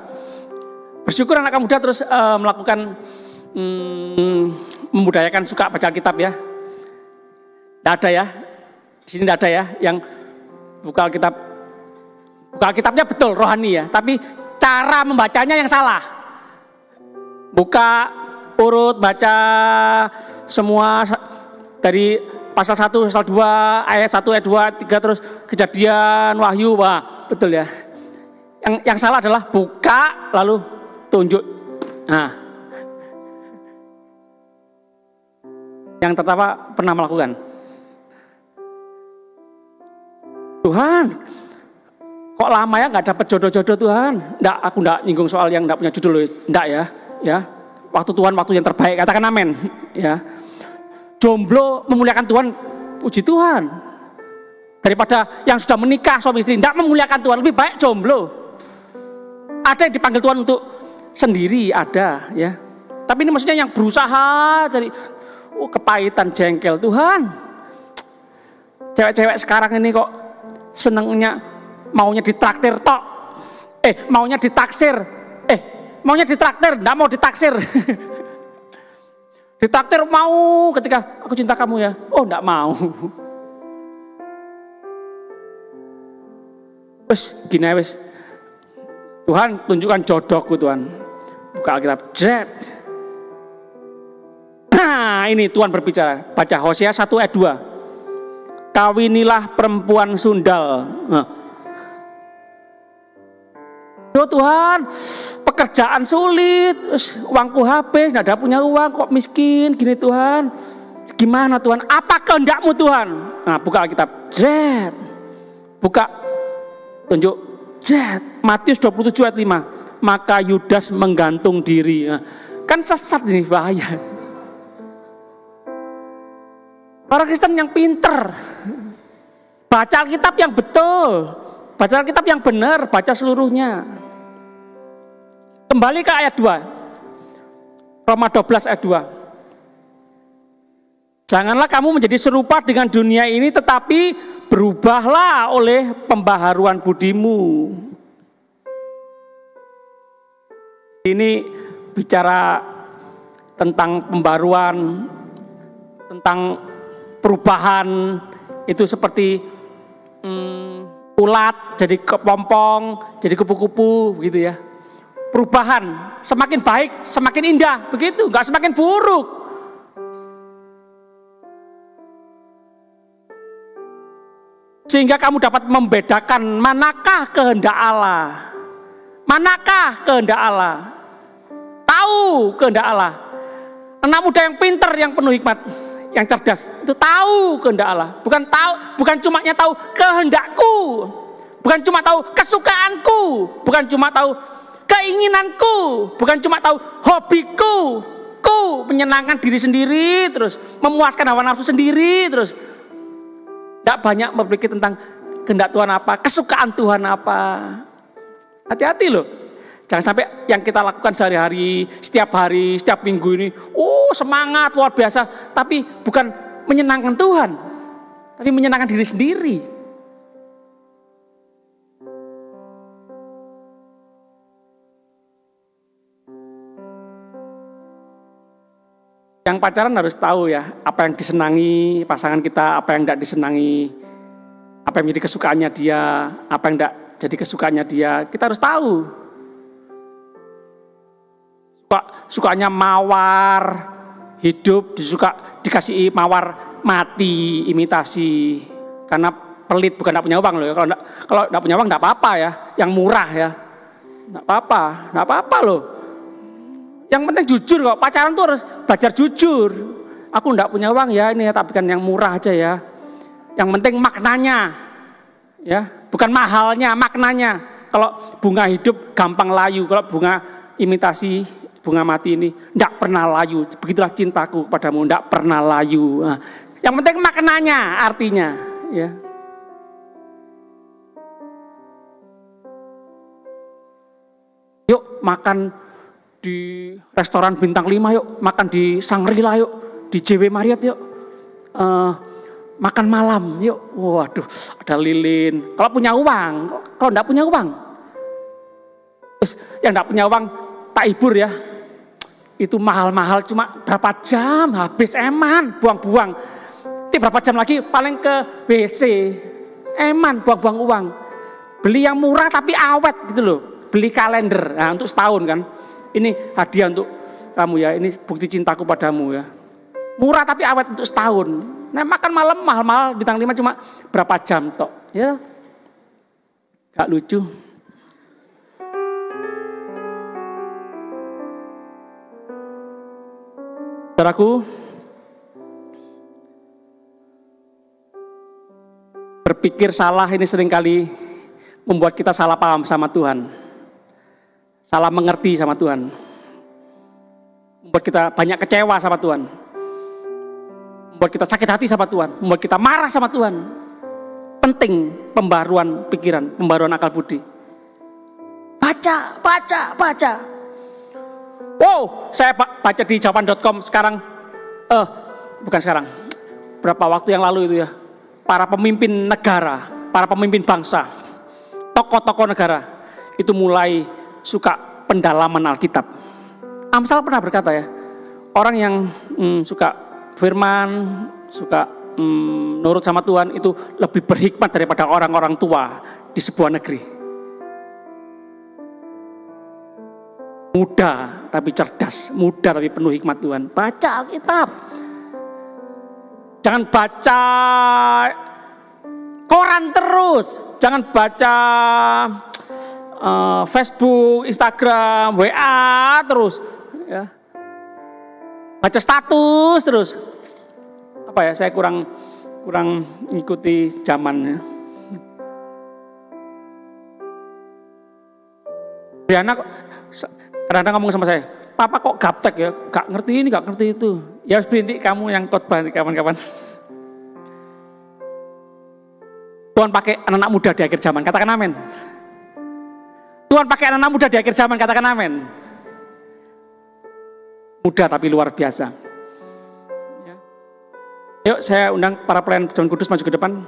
Bersyukur anak muda terus melakukan membudayakan suka baca Alkitab ya. Tidak ada ya, di sini tidak ada ya yang buka Alkitabnya betul rohani ya, tapi cara membacanya yang salah. Buka urut baca semua dari pasal 1, pasal 2, ayat 1, ayat 2, 3 terus Kejadian, Wahyu, wah betul ya. Yang salah adalah buka lalu tunjuk. Nah, Yang tertawa pernah melakukan. Tuhan, kok lama ya nggak dapat jodoh-jodoh Tuhan? Nggak, aku nggak nyinggung soal yang nggak punya jodoh loh, nggak ya. Waktu Tuhan waktu yang terbaik, katakan amin. Ya, jomblo memuliakan Tuhan, puji Tuhan. Daripada yang sudah menikah suami istri, nggak memuliakan Tuhan, lebih baik jomblo. Ada yang dipanggil Tuhan untuk sendiri, ada ya. Tapi ini maksudnya yang berusaha dari kepahitan, jengkel. Tuhan, cewek-cewek sekarang ini kok senengnya maunya ditraktir tok, maunya ditaksir, maunya ditraktir, nggak mau ditaksir. Ditraktir mau ketika aku cinta kamu ya, oh nggak mau. Wes gini wes, Tuhan tunjukkan jodohku Tuhan. Buka Alkitab, jet. Nah ini Tuhan berbicara, baca Hosea 1 ayat 2. Kawinilah perempuan sundal. Oh Tuhan, pekerjaan sulit, uangku habis, nggak ada punya uang, kok miskin gini Tuhan. Gimana Tuhan? Apa kehendakmu Tuhan? Nah buka Alkitab, jet. Buka, tunjuk, jet. Matius 27 ayat 5. Maka Yudas menggantung diri. Nah, kan sesat ini, bahaya. Orang Kristen yang pinter, baca Alkitab yang betul, baca Alkitab yang benar, baca seluruhnya. Kembali ke ayat 2, Roma 12 ayat 2. Janganlah kamu menjadi serupa dengan dunia ini, tetapi berubahlah oleh pembaharuan budimu. Ini bicara tentang pembaruan, tentang perubahan. Itu seperti ulat jadi kepompong, jadi kupu-kupu begitu ya. Perubahan, semakin baik, semakin indah, begitu, nggak semakin buruk. Sehingga kamu dapat membedakan manakah kehendak Allah. Manakah kehendak Allah? Tahu kehendak Allah. Anak muda yang pintar, yang penuh hikmat, yang cerdas, itu tahu kehendak Allah. Bukan cuma tahu kehendakku, bukan cuma tahu kesukaanku, bukan cuma tahu keinginanku, bukan cuma tahu hobiku, menyenangkan diri sendiri, terus memuaskan hawa nafsu sendiri, terus tidak banyak berpikir tentang kehendak Tuhan apa, kesukaan Tuhan apa. Hati-hati loh, jangan sampai yang kita lakukan sehari-hari, setiap hari, setiap minggu ini, semangat luar biasa, tapi bukan menyenangkan Tuhan, tapi menyenangkan diri sendiri. Yang pacaran harus tahu ya, apa yang disenangi pasangan kita, apa yang tidak disenangi, apa yang menjadi kesukaannya dia, apa yang tidak jadi kesukaannya dia, kita harus tahu. Sukanya mawar hidup, dikasih mawar mati, imitasi, karena pelit, bukan tidak punya uang loh ya. Kalau tidak punya uang tidak apa-apa ya, yang murah ya, tidak apa-apa loh. Yang penting jujur kok, pacaran tuh harus belajar jujur. Aku enggak punya uang ya, ini ya, tapi kan yang murah aja ya. Yang penting maknanya, ya, bukan mahalnya, maknanya. Kalau bunga hidup gampang layu, kalau bunga imitasi, bunga mati ini enggak pernah layu. Begitulah cintaku kepadamu, enggak pernah layu. Nah, yang penting maknanya, artinya, ya. Yuk makan di restoran bintang 5 yuk, makan di Shangri-La yuk, di JW Marriott yuk, makan malam yuk. Waduh, ada lilin. Kalau punya uang, kalau enggak punya uang, yang enggak punya uang tak hibur ya. Itu mahal-mahal cuma berapa jam habis, eman, buang-buang. Nanti berapa jam lagi paling ke WC, eman, buang-buang uang. Beli yang murah tapi awet gitu loh, beli kalender, nah untuk setahun kan. Ini hadiah untuk kamu ya, ini bukti cintaku padamu ya. Murah tapi awet untuk setahun. Nah makan malam mahal-mahal bintang 5 cuma berapa jam tok ya. Gak lucu. Saudaraku, berpikir salah ini seringkali membuat kita salah paham sama Tuhan. Salah mengerti sama Tuhan. Membuat kita banyak kecewa sama Tuhan. Membuat kita sakit hati sama Tuhan. Membuat kita marah sama Tuhan. Penting pembaruan pikiran, pembaruan akal budi. Baca. Wow, saya baca di jawaban.com sekarang. Bukan sekarang. Berapa waktu yang lalu itu ya. Para pemimpin negara, para pemimpin bangsa, tokoh-tokoh negara itu mulai suka pendalaman Alkitab. Amsal pernah berkata ya, orang yang suka firman, suka nurut sama Tuhan itu lebih berhikmat daripada orang-orang tua di sebuah negeri. Muda tapi cerdas, muda tapi penuh hikmat Tuhan. Baca Alkitab. Jangan baca koran terus, jangan baca Facebook, Instagram, WA terus, ya. Baca status terus. Apa ya? Saya kurang ngikuti zamannya. Briana kadang-kadang ngomong sama saya, Papa kok gaptek ya, gak ngerti ini, gak ngerti itu. Ya harus berhenti kamu yang khotbah kawan-kawan. Tuhan pakai anak-anak muda di akhir zaman, katakan amin. Tuhan pakai anak-anak muda di akhir zaman, katakan amin. Muda tapi luar biasa. Ya. Yuk saya undang para pelayan Perjamuan Kudus maju ke depan.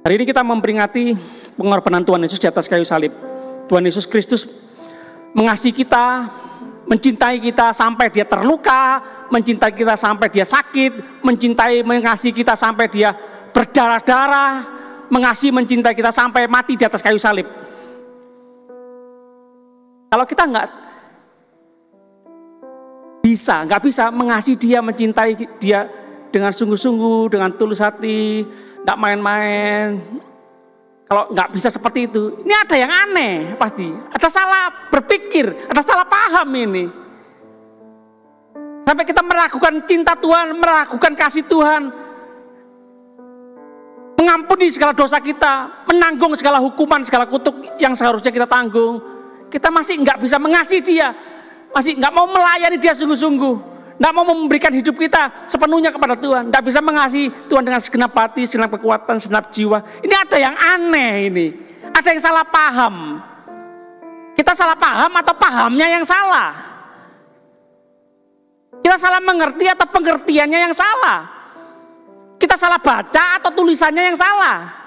Hari ini kita memperingati pengorbanan Tuhan Yesus di atas kayu salib. Tuhan Yesus Kristus mengasihi kita, mencintai kita sampai dia terluka, mencintai kita sampai dia sakit, mengasihi kita sampai dia berdarah-darah, mencintai kita sampai mati di atas kayu salib. Kalau kita nggak bisa mengasihi dia, mencintai dia dengan sungguh-sungguh, dengan tulus hati, nggak main-main. Kalau nggak bisa seperti itu, ini ada yang aneh pasti. Ada salah berpikir, ada salah paham ini. Sampai kita meragukan cinta Tuhan, meragukan kasih Tuhan, mengampuni segala dosa kita, menanggung segala hukuman, segala kutuk yang seharusnya kita tanggung. Kita masih nggak bisa mengasihi dia, masih nggak mau melayani dia sungguh-sungguh. Tidak mau memberikan hidup kita sepenuhnya kepada Tuhan. Tidak bisa mengasihi Tuhan dengan segenap hati, segenap kekuatan, segenap jiwa. Ini ada yang aneh ini. Ada yang salah paham. Kita salah paham atau pahamnya yang salah? Kita salah mengerti atau pengertiannya yang salah? Kita salah baca atau tulisannya yang salah?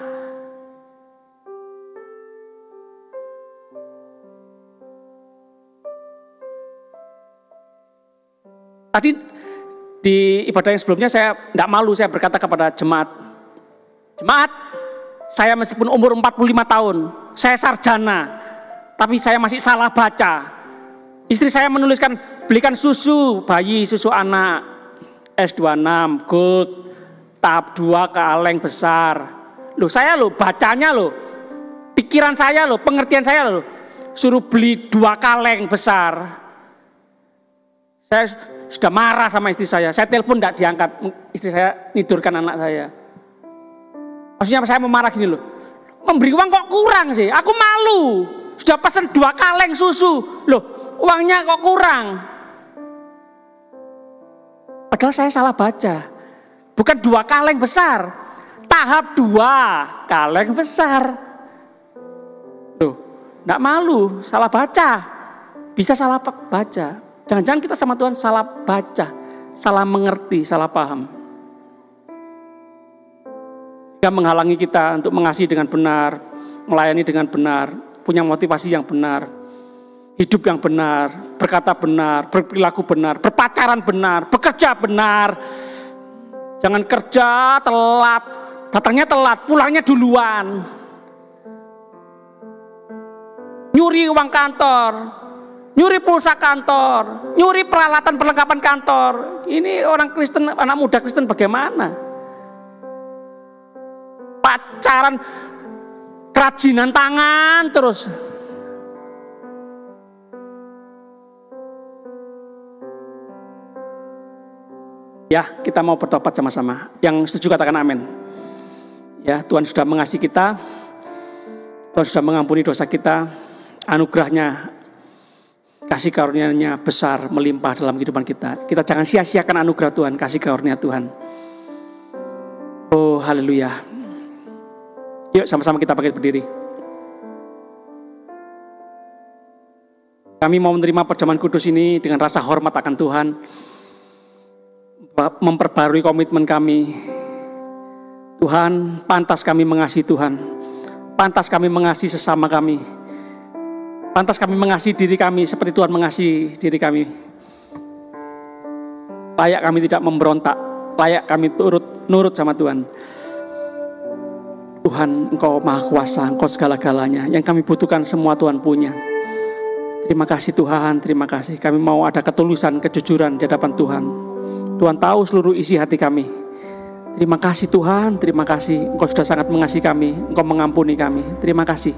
Tadi di ibadah yang sebelumnya saya tidak malu, saya berkata kepada jemaat, saya meskipun umur 45 tahun, saya sarjana, tapi saya masih salah baca. Istri saya menuliskan, belikan susu bayi, susu anak, S26, gold, tahap 2 kaleng besar. Saya bacanya pikiran saya pengertian saya suruh beli 2 kaleng besar. Saya sudah marah sama istri saya telepon tidak diangkat, istri saya nidurkan anak saya. Maksudnya saya mau marah gini memberi uang kok kurang sih, aku malu, sudah pesan 2 kaleng susu, uangnya kok kurang. Padahal saya salah baca, bukan 2 kaleng besar, tahap 2 kaleng besar. Tidak malu, salah baca, bisa salah baca. Jangan-jangan kita sama Tuhan salah baca, salah mengerti, salah paham. Sehingga menghalangi kita untuk mengasihi dengan benar, melayani dengan benar, punya motivasi yang benar, hidup yang benar, berkata benar, berperilaku benar, berpacaran benar, bekerja benar. Jangan kerja telat, datangnya telat, pulangnya duluan. Nyuri uang kantor, nyuri pulsa kantor, nyuri peralatan perlengkapan kantor. Ini orang Kristen, anak muda Kristen bagaimana? Pacaran, kerajinan tangan terus. Ya, kita mau bertobat sama-sama. Yang setuju katakan amin. Ya, Tuhan sudah mengasihi kita. Tuhan sudah mengampuni dosa kita. Anugerahnya, kasih karunia-Nya besar, melimpah dalam kehidupan kita. Kita jangan sia-siakan anugerah Tuhan, kasih karunia Tuhan. Oh, haleluya. Yuk sama-sama kita bangkit berdiri. Kami mau menerima perjamuan kudus ini dengan rasa hormat akan Tuhan. Memperbarui komitmen kami. Tuhan, pantas kami mengasihi Tuhan. Pantas kami mengasihi sesama kami. Pantas kami mengasihi diri kami seperti Tuhan mengasihi diri kami. Layak kami tidak memberontak. Layak kami nurut sama Tuhan. Tuhan, Engkau Maha Kuasa, Engkau segala-galanya. Yang kami butuhkan semua Tuhan punya. Terima kasih Tuhan, terima kasih. Kami mau ada ketulusan, kejujuran di hadapan Tuhan. Tuhan tahu seluruh isi hati kami. Terima kasih Tuhan, terima kasih. Engkau sudah sangat mengasihi kami, Engkau mengampuni kami. Terima kasih.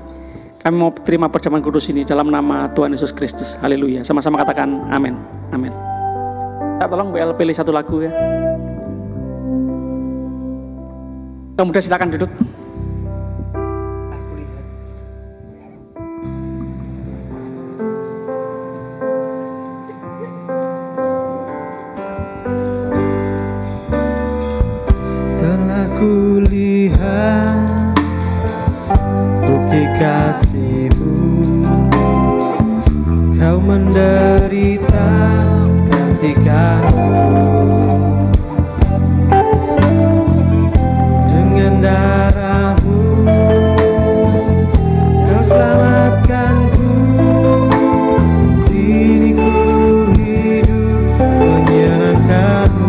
Kami mau terima perjamuan kudus ini dalam nama Tuhan Yesus Kristus. Haleluya. Sama-sama katakan amin. Amin. Tolong BL pilih satu lagu ya. Kemudian silakan duduk. Kulihat bukti kasih-Mu, Kau menderita gantikanku. Dengan darah-Mu Kau selamatkanku. Kini ku hidup menyenangkan-Mu.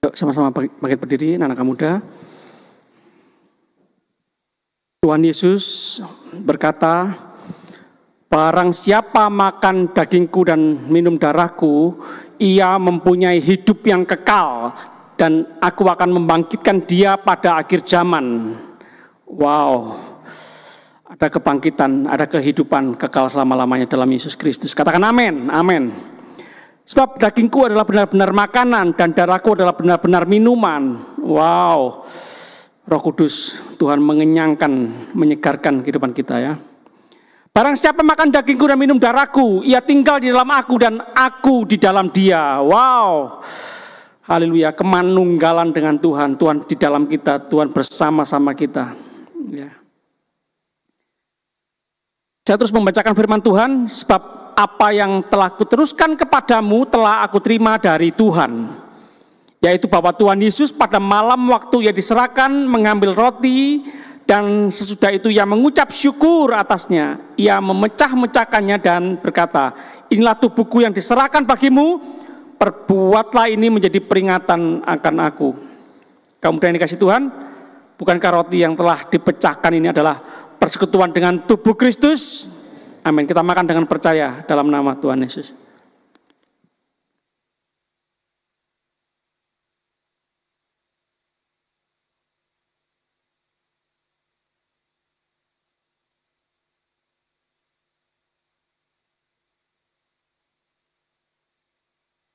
Yuk sama-sama bangkit berdiri, anak-anak muda. Tuhan Yesus berkata, barang siapa makan dagingku dan minum darahku, ia mempunyai hidup yang kekal, dan aku akan membangkitkan dia pada akhir zaman. Wow, ada kebangkitan, ada kehidupan kekal selama-lamanya dalam Yesus Kristus. Katakan amin, amin. Sebab dagingku adalah benar-benar makanan dan darahku adalah benar-benar minuman. Wow, Roh Kudus, Tuhan mengenyangkan, menyegarkan kehidupan kita ya. Barang siapa makan dagingku dan minum darahku, ia tinggal di dalam aku dan aku di dalam dia. Wow, haleluya, kemanunggalan dengan Tuhan. Tuhan di dalam kita, Tuhan bersama-sama kita ya. Saya terus membacakan firman Tuhan, sebab apa yang telah kuteruskan kepadamu telah aku terima dari Tuhan, yaitu bahwa Tuhan Yesus pada malam waktu ia diserahkan mengambil roti, dan sesudah itu ia mengucap syukur atasnya, ia memecah-mecahkannya dan berkata, inilah tubuhku yang diserahkan bagimu, perbuatlah ini menjadi peringatan akan aku. Kamu yang dikasih Tuhan, bukankah roti yang telah dipecahkan ini adalah persekutuan dengan tubuh Kristus? Amin. Kita makan dengan percaya dalam nama Tuhan Yesus.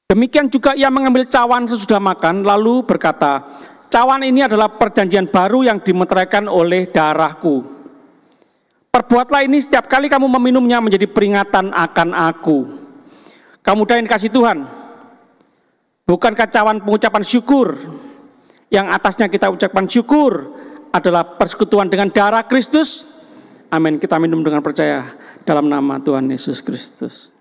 Demikian juga ia mengambil cawan sesudah makan, lalu berkata, cawan ini adalah perjanjian baru yang dimeteraikan oleh darahku. Perbuatlah ini setiap kali kamu meminumnya menjadi peringatan akan aku. Kamu yang dikasih Tuhan, bukankah cawan pengucapan syukur yang atasnya kita ucapkan syukur adalah persekutuan dengan darah Kristus? Amin. Kita minum dengan percaya dalam nama Tuhan Yesus Kristus.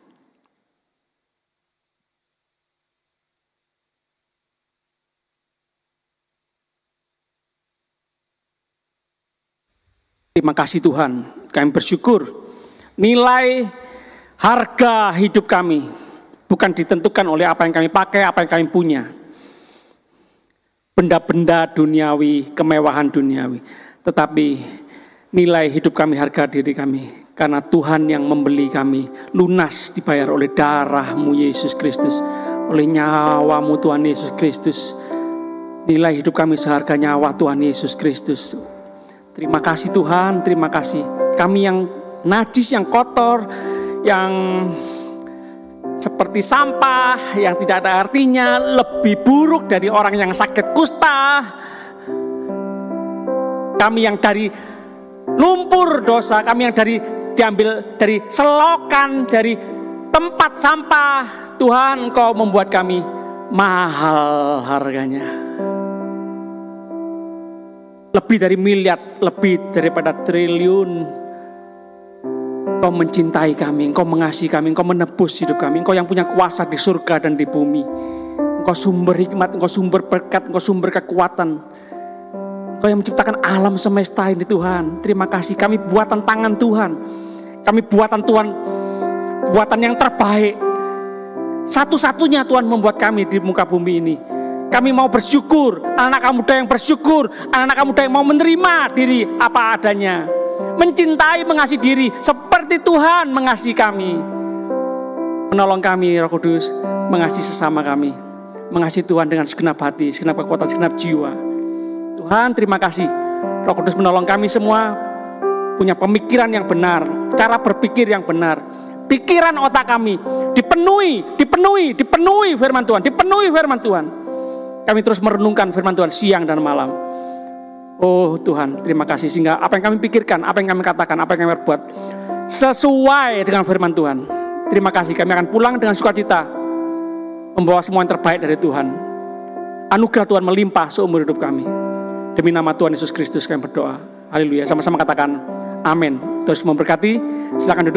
Terima kasih Tuhan, kami bersyukur. Nilai harga hidup kami bukan ditentukan oleh apa yang kami pakai, apa yang kami punya. Benda-benda duniawi, kemewahan duniawi. Tetapi nilai hidup kami, harga diri kami. Karena Tuhan yang membeli kami, lunas dibayar oleh darah-Mu Yesus Kristus. Oleh nyawa-Mu Tuhan Yesus Kristus. Nilai hidup kami seharga nyawa Tuhan Yesus Kristus. Terima kasih Tuhan, terima kasih. Kami yang najis, yang kotor, yang seperti sampah, yang tidak ada artinya, lebih buruk dari orang yang sakit kusta. Kami yang dari lumpur dosa, kami yang diambil dari selokan, dari tempat sampah. Tuhan, Engkau membuat kami mahal harganya. Lebih dari miliar, lebih daripada triliun. Engkau mencintai kami, Engkau mengasihi kami, Engkau menebus hidup kami. Engkau yang punya kuasa di surga dan di bumi. Engkau sumber hikmat, Engkau sumber berkat, Engkau sumber kekuatan. Engkau yang menciptakan alam semesta ini Tuhan. Terima kasih, kami buatan tangan Tuhan. Kami buatan Tuhan, buatan yang terbaik. Satu-satunya Tuhan membuat kami di muka bumi ini. Kami mau bersyukur, anak-anak muda yang bersyukur, anak-anak muda yang mau menerima diri apa adanya. Mencintai, mengasihi diri, seperti Tuhan mengasihi kami. Menolong kami Roh Kudus, mengasihi sesama kami. Mengasihi Tuhan dengan segenap hati, segenap kekuatan, segenap jiwa. Tuhan terima kasih, Roh Kudus menolong kami semua punya pemikiran yang benar, cara berpikir yang benar. Pikiran otak kami dipenuhi firman Tuhan, dipenuhi firman Tuhan. Kami terus merenungkan firman Tuhan siang dan malam. Oh Tuhan, terima kasih sehingga apa yang kami pikirkan, apa yang kami katakan, apa yang kami perbuat sesuai dengan firman Tuhan. Terima kasih, kami akan pulang dengan sukacita, membawa semua yang terbaik dari Tuhan. Anugerah Tuhan melimpah seumur hidup kami. Demi nama Tuhan Yesus Kristus kami berdoa. Haleluya. Sama-sama katakan amin. Terus memberkati. Silakan duduk.